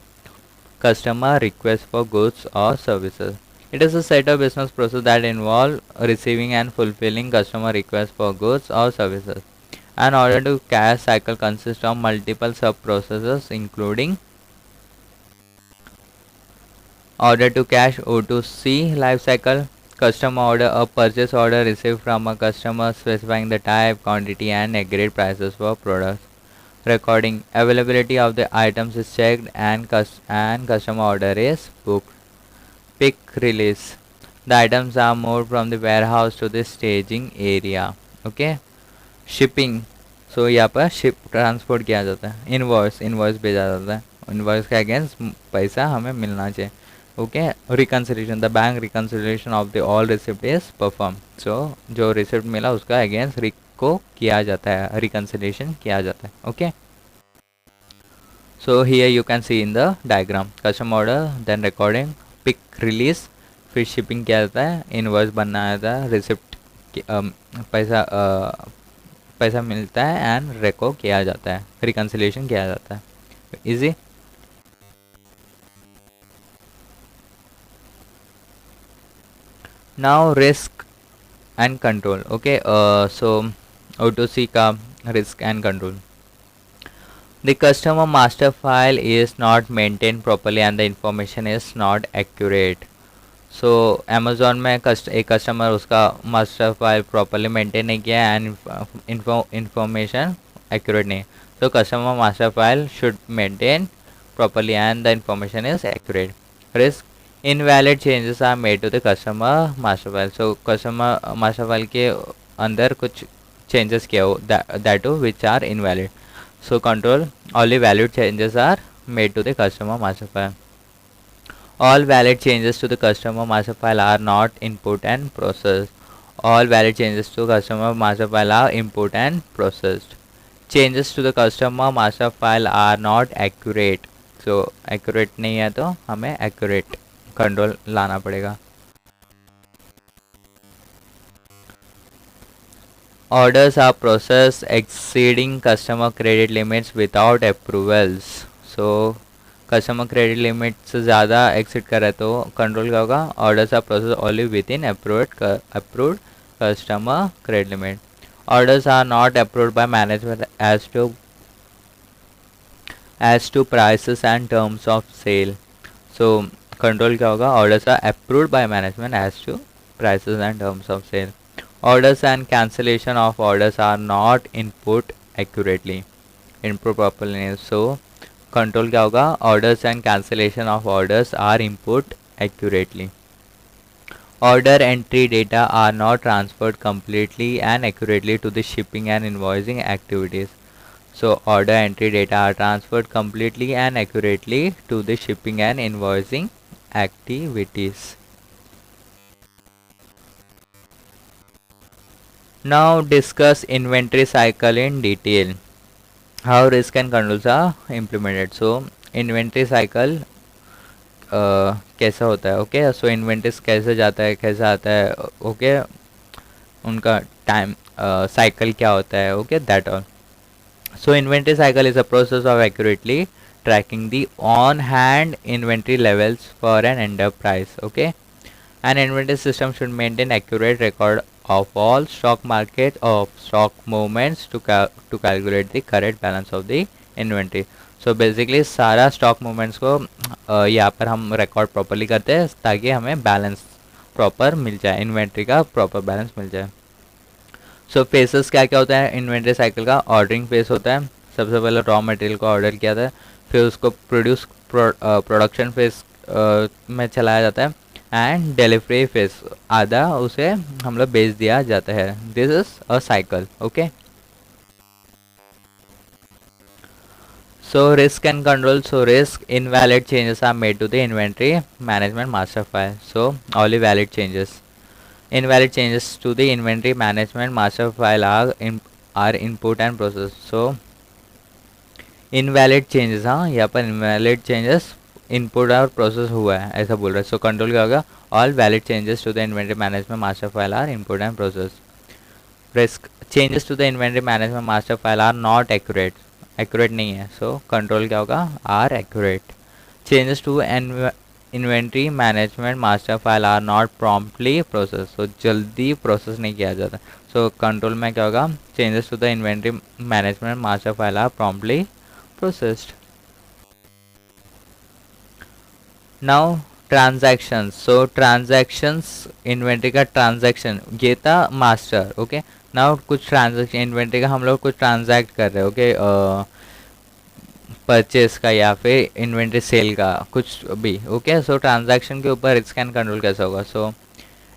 customer requests for goods or services. It is a set of business process that involve receiving and fulfilling customer requests for goods or services. An order to cash cycle consists of multiple sub processes including order to cash O2C life cycle, customer order, a purchase order received from a customer specifying the type, quantity and agreed prices for products. Recording, availability of the items is checked and customer order is booked. Pick, release, the items are moved from the warehouse to the staging area. Okay, shipping, so यहाँ पर ship transport किया जाता है. Invoice भेजा जाता है, invoice के against पैसा हमें मिलना चाहिए. Okay, reconciliation, the bank reconciliation of the all receipt is perform. So जो रिसिप्ट मिला उसका अगेंस्ट को किया जाता है, रिकन्सिलेशन किया जाता है. Okay, so here you can see in the diagram, customer order, then recording, pick, release, फिर शिपिंग किया जाता है, इनवॉइस बनना जाता है, रिसिप्ट पैसा मिलता है एंड रेको किया जाता है, रिकन्सिलेशन किया जाता है. Easy. Now risk and control. Okay, so O2C का risk and control. The customer master file is not maintained properly and the information is not accurate. So Amazon में एक कस्टमर उसका मास्टर फाइल प्रॉपरली मेंटेन नहीं किया and information accurate नहीं. So customer master file should maintain properly and the information is accurate. Risk, invalid changes are made to the customer master file. So customer master file के अंदर कुछ changes किया हो that too which are invalid. So control, only valid changes are made to the customer master file. All valid changes to the customer master file are not input and processed. All valid changes to customer master file are input and processed. Changes to the customer master file are not accurate. So accurate नहीं है तो हमें accurate control लाना पड़ेगा. Orders are processed exceeding customer credit limits without approvals. So customer credit limit से ज़्यादा exceed कर रहा है तो कंट्रोल क्या होगा, orders are process only within approved customer credit limit. Orders are not approved by management as to prices and terms of sale. So control क्या होगा, orders are approved by management as to prices and terms of sale. Orders and cancellation of orders are not input accurately, input properly. So control क्या होगा, orders and cancellation of orders are input accurately. Order entry data are not transferred completely and accurately to the shipping and invoicing activities. So order entry data are transferred completely and accurately to the shipping and invoicing activities. Now discuss inventory cycle in detail. How risk and controls are implemented. So inventory cycle कैसा होता है, okay. सो inventories कैसे जाता है, कैसे आता है, okay. उनका टाइम साइकिल क्या होता है, okay, that all. So inventory cycle is a process of accurately tracking the on-hand inventory levels for an enterprise. Okay, an inventory system should maintain accurate record of all stock market of stock movements to calculate the correct balance of the inventory. So basically सारा stock movements को यहाँ पर हम record properly करते हैं ताकि हमें balance proper मिल जाए, inventory का proper balance मिल जाए. सो फेसेस क्या क्या होता है इन्वेंट्री साइकिल का. ऑर्डरिंग फेस होता है, सबसे पहले रॉ मटेरियल को ऑर्डर किया था, फिर उसको प्रोडक्शन फेस में चलाया जाता है, एंड डिलीवरी फेस आधा उसे हम लोग बेच दिया जाता है. This is a cycle. Okay, so risk and control. So risk invalid changes are made to the inventory management master file. So only valid changes. Invalid changes to the inventory management master file are input and process. So invalid changes, हाँ यहाँ पर invalid changes input और process हुआ है ऐसा बोल रहा है. So control क्या होगा, all valid changes to the inventory management master file are input and process. Risk changes to the inventory management master file are not accurate. Accurate नहीं है. So control क्या होगा, are accurate. Changes to inventory management master file are not promptly process. So जल्दी process नहीं किया जाता. So control में क्या होगा, changes to the inventory management master file are promptly processed. Now transactions. So transactions, inventory का transaction ये था मास्टर. ओके, नाउ कुछ ट्रांजैक्शन इन्वेंट्री का हम लोग कुछ ट्रांजैक्ट कर रहे हैं. ओके, परचेस का या फिर इन्वेंट्री सेल का कुछ भी. ओके, सो ट्रांजैक्शन के ऊपर रिस्क एंड कंट्रोल कैसा होगा. So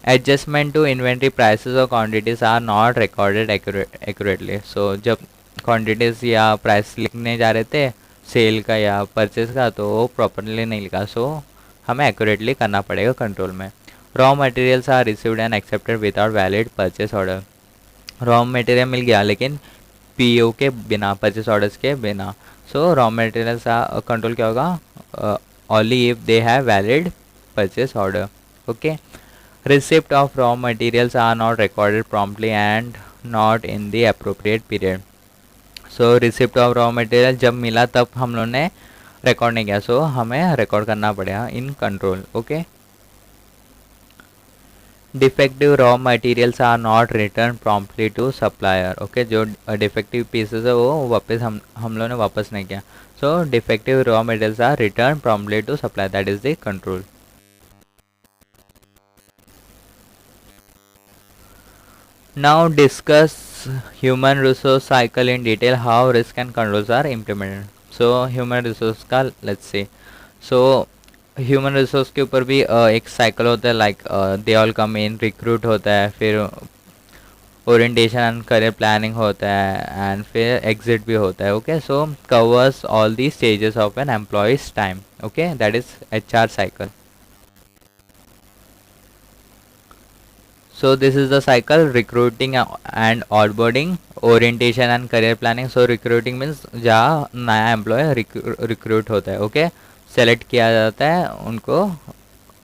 adjustment to inventory prices और quantities are not recorded accurately. So जब क्वांटिटीज या प्राइस लिखने जा रहे थे सेल का या परचेस का तो वो प्रॉपरली नहीं लिखा. सो हमें एक्यूरेटली करना पड़ेगा कंट्रोल में. Raw materials are received and accepted without valid purchase order. Raw material मिल गया लेकिन पीओ के बिना, परचेस ऑर्डर्स के बिना. सो रॉ मटेरियल्स का कंट्रोल क्या होगा, only if they have valid purchase order. Okay, receipt of raw materials are not recorded promptly and not in the appropriate period. So receipt of raw material जब मिला तब हम लोगों ने record नहीं किया. सो हमें रिकॉर्ड करना पड़ेगा in control. Okay, defective raw materials are not return promptly to supplier. Okay, जो डिफेक्टिव पीसेस है वो वापस हम लोगों ने वापस नहीं किया. So defective raw materials are return promptly to supplier. That is the control. Now discuss human resource cycle in detail. How risk and controls are implemented. So human resource का let's say. So human resource के ऊपर भी एक cycle होता है. Like they all come in, recruit होता है, फिर ओरिएंटेशन एंड करियर प्लानिंग होता है, एंड फिर एग्जिट भी होता है. Okay, so covers all the stages of an employees time. Okay, that is HR cycle. So this is the cycle: recruiting and onboarding, orientation and career planning. So recruiting means जहाँ नया employ recruit होता है. Okay, select किया जाता है उनको,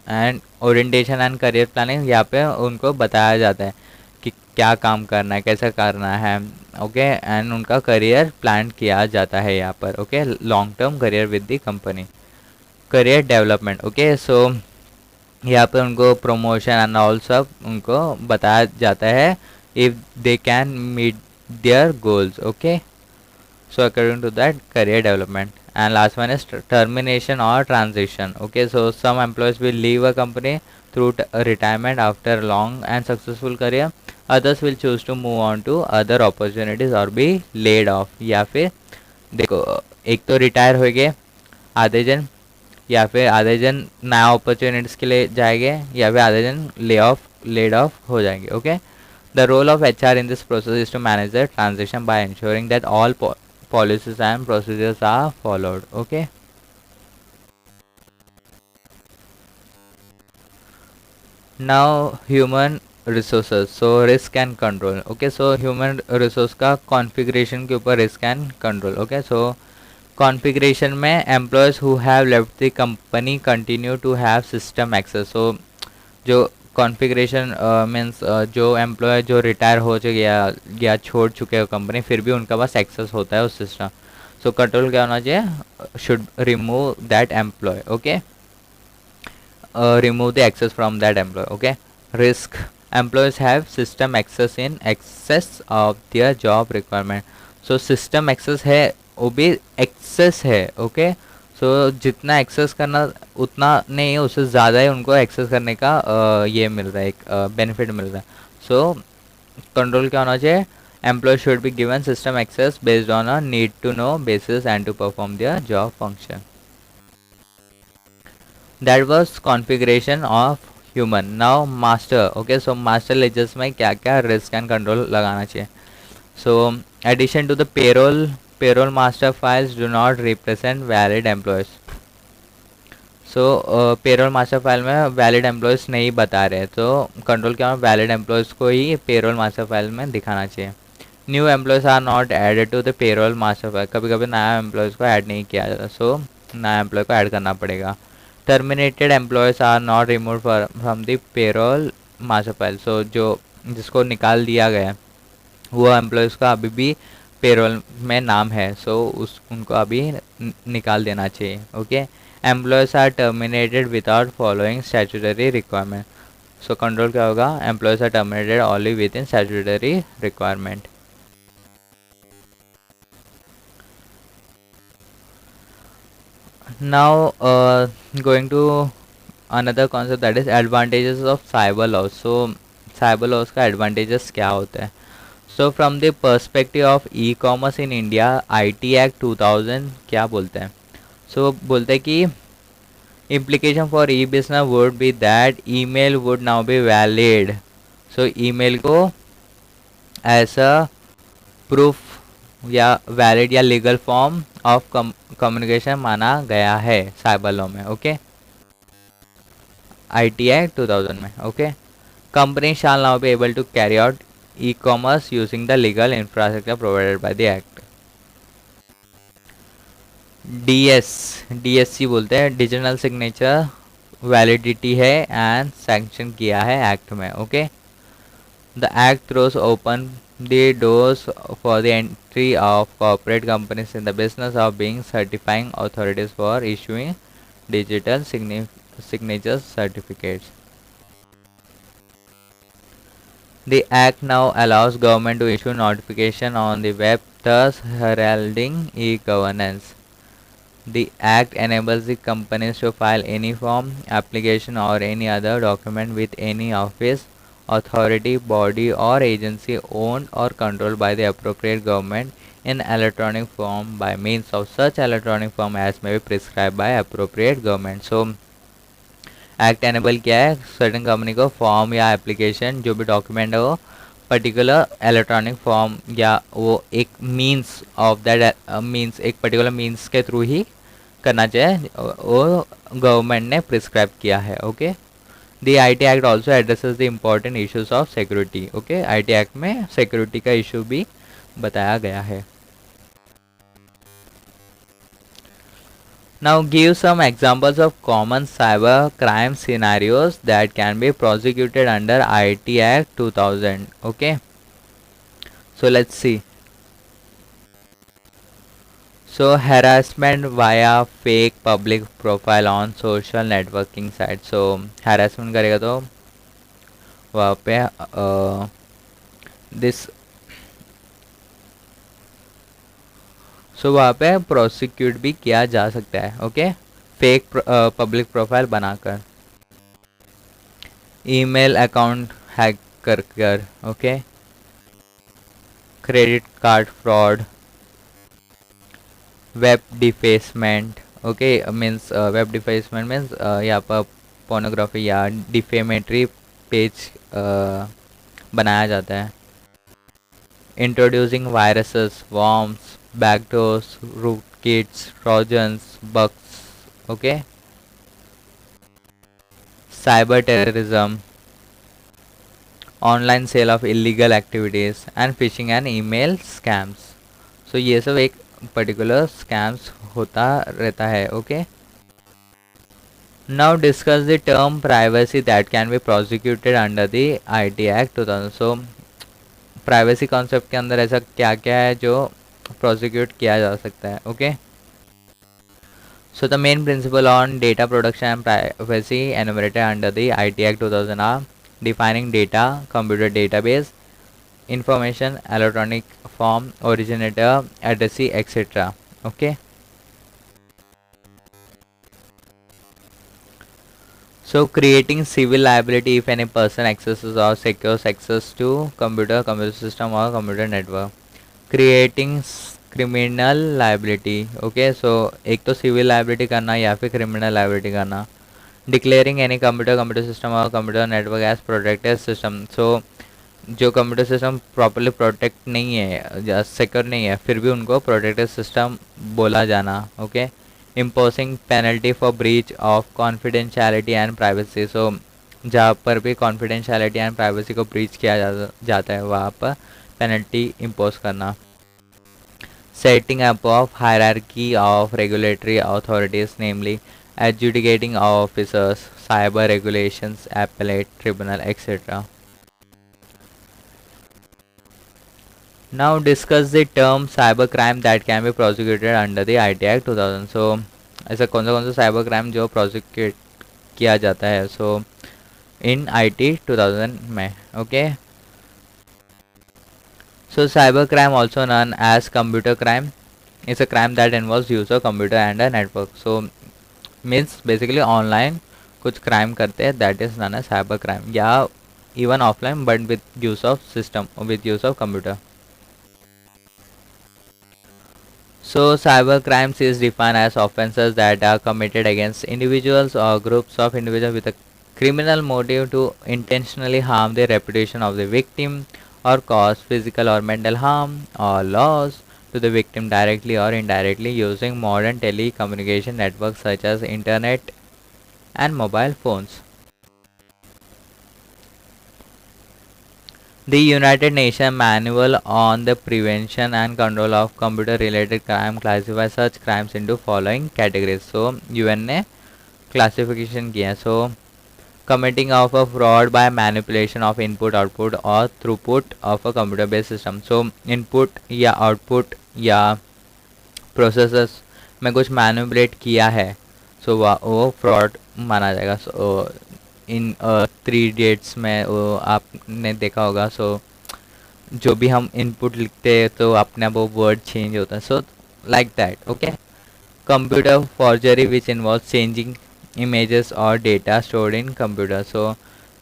and orientation and career planning यहाँ पे उनको बताया जाता है कि क्या काम करना है, कैसे करना है. ओके, एंड उनका करियर प्लान किया जाता है यहाँ पर. Okay, long term career with the company. Career development. Okay, so यहाँ पे उनको प्रमोशन एंड ऑल सब उनको बताया जाता है if they can meet their goals. Okay, so according to that career development. And last one is termination और transition. Okay, so some employees will leave a company through retirement after long and successful career. Others will choose to move on to other opportunities और be laid off. या फिर देखो, एक तो retire हो गए आधे जन, या फिर आधे जन नया अपॉर्चुनिटीज़ के लिए जाएंगे, या फिर आधे जन लेड ऑफ हो जाएंगे। Okay, the role of HR in this process is to manage the transition by ensuring that all policies and procedures are followed. Okay, now human resources, so risk and control. Okay, so human resource का configuration के ऊपर risk and control. Okay, so configuration में employees who have left the company continue to have system access. So जो configuration means जो employ जो retire हो चुके या छोड़ चुके हो कंपनी, फिर भी उनका पास एक्सेस होता है उस सिस्टम। सो कंट्रोल क्या होना चाहिए, should remove that employee. Okay, remove the access from that employee. Okay, risk, employees have system access in excess of their job requirement. So system access है, वो भी एक्सेस है। ओके, सो जितना एक्सेस करना उतना नहीं है, उससे ज़्यादा ही उनको एक्सेस करने का ये मिल रहा है, एक बेनिफिट मिल रहा है। सो कंट्रोल क्या होना चाहिए, employee should be given system access based on a need to know basis and to perform their job function. That was configuration of human. Now master. Okay, so master ledgers में क्या क्या risk and control लगाना चाहिए। So addition to the payroll master files do not represent valid employees. सो payroll master file में valid employees नहीं बता रहे, तो कंट्रोल क्या है, वैलिड एम्प्लॉयज़ को ही पेरोल मास्टर फाइल में दिखाना चाहिए। New employees are not added to the payroll master file. कभी कभी नया एम्प्लॉयज़ को ऐड नहीं किया जाता, सो नया एम्प्लॉय को ऐड करना पड़ेगा। Terminated employees are not remove from the payroll master file. So जो जिसको निकाल दिया गया वो एम्प्लॉयज़ का अभी भी पेरोल में नाम है, सो उनको अभी निकाल देना चाहिए। Okay, employees are terminated without following statutory requirement. So control क्या होगा, employees are terminated only within statutory requirement. Now going to another concept, that is advantages of cyber laws. So cyber laws का advantages क्या होता है। So from the perspective of e commerce in India, IT act 2000 क्या बोलते हैं। सो बोलते हैं कि implication for e-business would be that email would now be valid. So email को as a proof या valid या legal form of communication माना गया है साइबर लॉ में। ओके, IT एक्ट 2000 में। Okay, company shall now be able to carry out e-commerce using the legal infrastructure provided by the act. DSC बोलते हैं, digital signature validity है and sanction किया है एक्ट में। Okay, the act throws open the doors for the entry of corporate companies in the business of being certifying authorities for issuing digital signature certificates. The act now allows government to issue notification on the web, thus heralding e-governance. The act enables the companies to file any form, application or any other document with any office, authority, body or agency owned or controlled by the appropriate government in electronic form by means of such electronic form as may be prescribed by appropriate government. So act enable किया है certain company को form या application जो भी document है वो particular electronic form या वो एक मींस ऑफ दैट मींस एक पर्टिकुलर मींस के थ्रू ही करना चाहिए, वो गवर्नमेंट ने प्रिस्क्राइब किया है। Okay, the IT act also addresses the important issues of security. Okay, IT act में सिक्योरिटी का इशू भी बताया गया है। Now give some examples of common cyber crime scenarios that can be prosecuted under IT Act 2000. Okay, so let's see. So harassment via fake public profile on social networking site. So harassment करेगा तो वहाँ पे this सो वहाँ पे prosecute भी किया जा सकता है। ओके, फेक पब्लिक प्रोफाइल बनाकर ईमेल अकाउंट हैक कर कर, okay. Credit card fraud, web defacement, okay, means web defacement means यहाँ पर पोर्नोग्राफी या डिफेमेटरी पेज बनाया जाता है। Introducing viruses, worms, backdoors, rootkits, trojans, bugs, okay. Cyber terrorism, online sale of illegal activities and phishing and email scams. So ये सब एक particular scams होता रहता है, okay. Now discuss the term privacy that can be prosecuted under the IT act 2000। So privacy concept के अंदर ऐसा क्या क्या है जो प्रोसिक्यूट किया जा सकता है, okay. So the main principle on data production and privacy enumerated under the IT act 2000 are defining data, computer database, information, electronic form, originator, addressee, etc. Okay. So creating civil liability if any person accesses or secures access to computer system or computer network. Creating criminal liability, okay. So एक तो civil liability करना या फिर criminal liability करना. Declaring any computer system or computer network as protected system. So जो computer system properly protect नहीं है या सिक्योर नहीं है फिर भी उनको प्रोटेक्टेड सिस्टम बोला जाना, okay. Imposing penalty for breach of confidentiality and privacy. So जहाँ पर भी कॉन्फिडेंशियलिटी एंड प्राइवेसी को ब्रीच किया जाता है वहाँ पर पेनल्टी इम्पोज करना। Setting up of hierarchy of regulatory authorities namely adjudicating officers, cyber regulations, appellate tribunal, etc. Now discuss the term cyber crime that can be prosecuted under the IT Act 2000. So ऐसा कौन सा cyber crime जो prosecute किया जाता है सो इन IT 2000 में, okay. So cyber crime also known as computer crime is a crime that involves use of computer and a network. So means basically online कुछ crime करते हैं that is known as cyber crime या even offline but with use of system with use of computer. So cyber crimes is defined as offences that are committed against individuals और groups of individual with a criminal motive to intentionally harm the reputation of the victim or cause physical or mental harm or loss to the victim directly or indirectly using modern telecommunication networks such as internet and mobile phones. The United Nations Manual on the Prevention and Control of Computer Related Crime classifies such crimes into following categories. So UN ने classification किया. So committing of a fraud by manipulation of input output or throughput of a computer based system. So input या output या processes में कुछ manipulate किया है so वो fraud माना जाएगा. So इन 3 Idiots में वो आपने देखा होगा. so जो भी हम input लिखते हैं तो अपने आप वो word change होता है. so like that, okay. Computer forgery which involves changing images और data stored in computer. so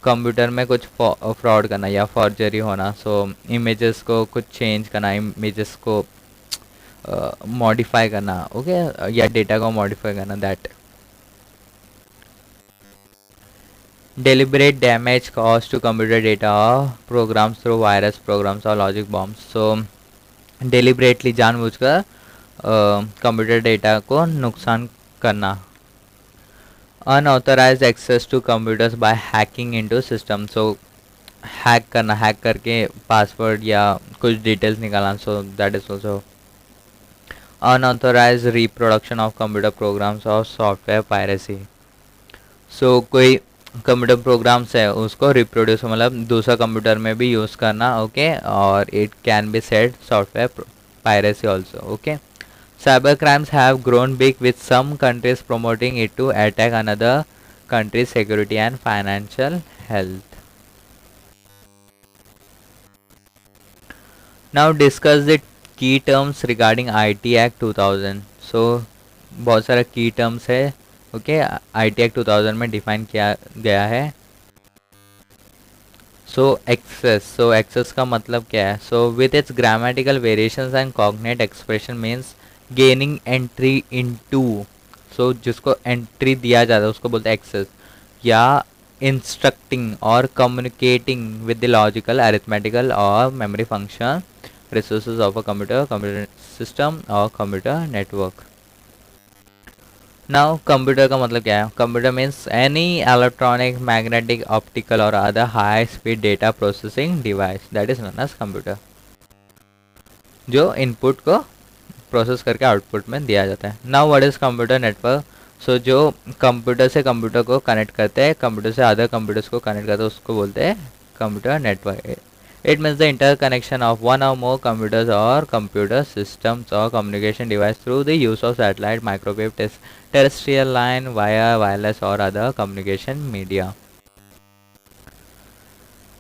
computer में कुछ फ्रॉड करना या फॉर्जरी होना. सो इमेजेस को कुछ चेंज करना, इमेजेस को मॉडिफाई करना, ओके, या डेटा को मॉडिफाई करना. That deliberate damage caused to computer data or programs through virus programs or logic bombs. so deliberately जानबूझकर कंप्यूटर डेटा को नुकसान करना. Unauthorised access to computers by hacking into system. So hack करना, hack करके password या कुछ details निकालना. So that is also unauthorised reproduction of computer programs और सॉफ्टवेयर पायरेसी. सो कोई कंप्यूटर प्रोग्राम्स है उसको रिप्रोड्यूस मतलब दूसरा कंप्यूटर में भी यूज़ करना, ओके, और it can be said software piracy also, okay. Cyber crimes have grown big with some countries promoting it to attack another country's security and financial health. Now discuss the key terms regarding IT Act 2000. So बहुत सारा key terms है, okay, IT Act 2000 में define किया गया है. सो access का मतलब क्या है? So with its grammatical variations and cognate expression means gaining entry into, so जिसको एंट्री दिया जाता है उसको बोलते हैं एक्सेस, या इंस्ट्रक्टिंग और communicating with the logical, arithmetical और memory function resources of a computer system और कंप्यूटर नेटवर्क। नाउ कंप्यूटर का मतलब क्या है? Computer means any electronic, magnetic, optical और other high speed data processing device that is known as computer, जो input को process करके आउटपुट में दिया जाता है। Now what is computer network? So जो कंप्यूटर से कंप्यूटर को कनेक्ट करते हैं, कंप्यूटर से अदर कंप्यूटर्स को कनेक्ट करते हैं, उसको बोलते हैं computer network. It means the interconnection of one or more computers or computer systems or communication device through the use of satellite, microwave, terrestrial line, via wireless or other communication media.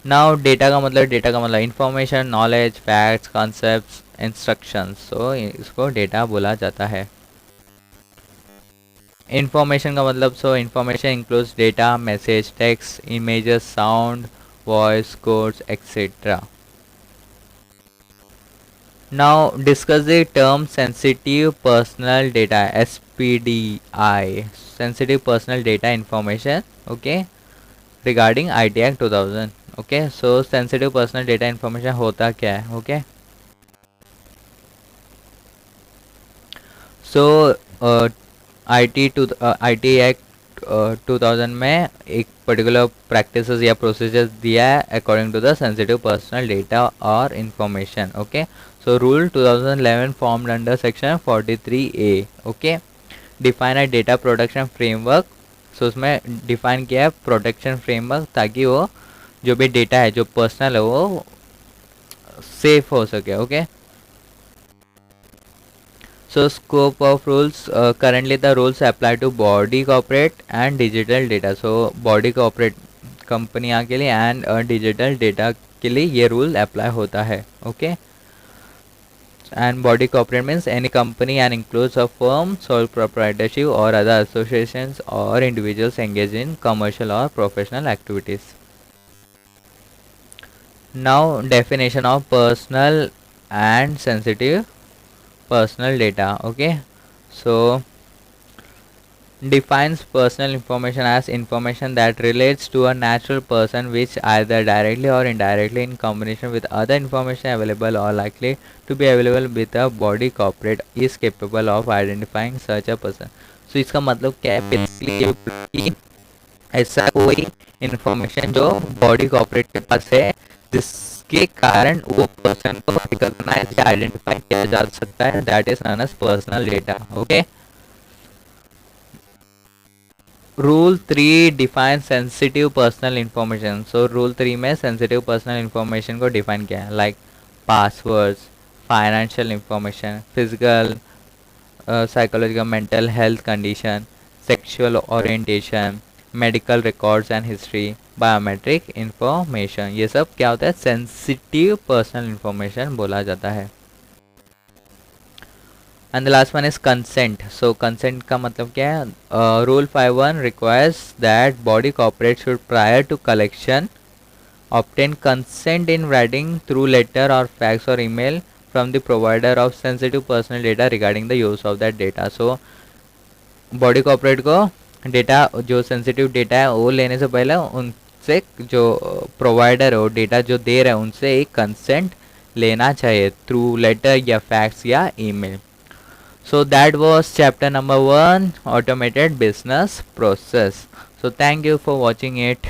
Now data का मतलब information, knowledge, facts, concepts, instructions. So इसको data बोला जाता है. Information का मतलब information includes data, message, text, images, sound, voice, codes, etc. Now discuss the term sensitive personal data, SPDI, sensitive personal data information, okay, regarding IT Act 2000. Okay, so sensitive personal data information होता क्या है? Okay, so IT Act 2000 में एक particular practices या procedures दिया है according to the sensitive personal data और information. Okay, so rule 2011 formed under section 43A. Okay, define a data protection framework. So उसमें डिफाइन किया है प्रोटेक्शन फ्रेमवर्क ताकि वो जो भी डेटा है जो पर्सनल है वो सेफ हो सके. Okay, so scope of rules, currently the rules apply to body corporate and digital data. so body corporate कंपनियां के लिए एंड डिजिटल डेटा के लिए ये रूल अप्लाई होता है. Okay, and body corporate means any company and includes a firm, sole proprietorship और other associations और इंडिविजुअल्स एंगेज इन कमर्शियल और professional activities. Now definition of personal and sensitive personal data. Okay, so defines personal information as information that relates to a natural person which either directly or indirectly in combination with other information available or likely to be available with a body corporate is capable of identifying such a person. so इसका मतलब क्या है? Basically ऐसा कोई information जो body corporate के पास है जिसके कारण वो पर्सन को रिकॉग्नाइज या आइडेंटिफाई किया जा सकता है, that is known as personal data. Okay, rule 3 define sensitive personal information. So rule 3 में सेंसिटिव पर्सनल इंफॉर्मेशन को डिफाइन किया है, like passwords, financial information, physical, psychological, mental health condition, sexual orientation, medical records and history, biometric information. ये सब क्या होता है? Sensitive personal information बोला जाता है. And the last one is consent. So consent का मतलब क्या है? Rule 5.1 requires that body corporate should prior to collection obtain consent in writing through letter or fax or email from the provider of sensitive personal data regarding the use of that data. so body corporate को data जो sensitive data है वो लेने से पहले उनसे जो provider है वो डेटा जो दे रहे हैं उनसे एक कंसेंट लेना चाहिए थ्रू लेटर या फैक्स या email. So that was chapter number 1, automated business process. So thank you for watching it.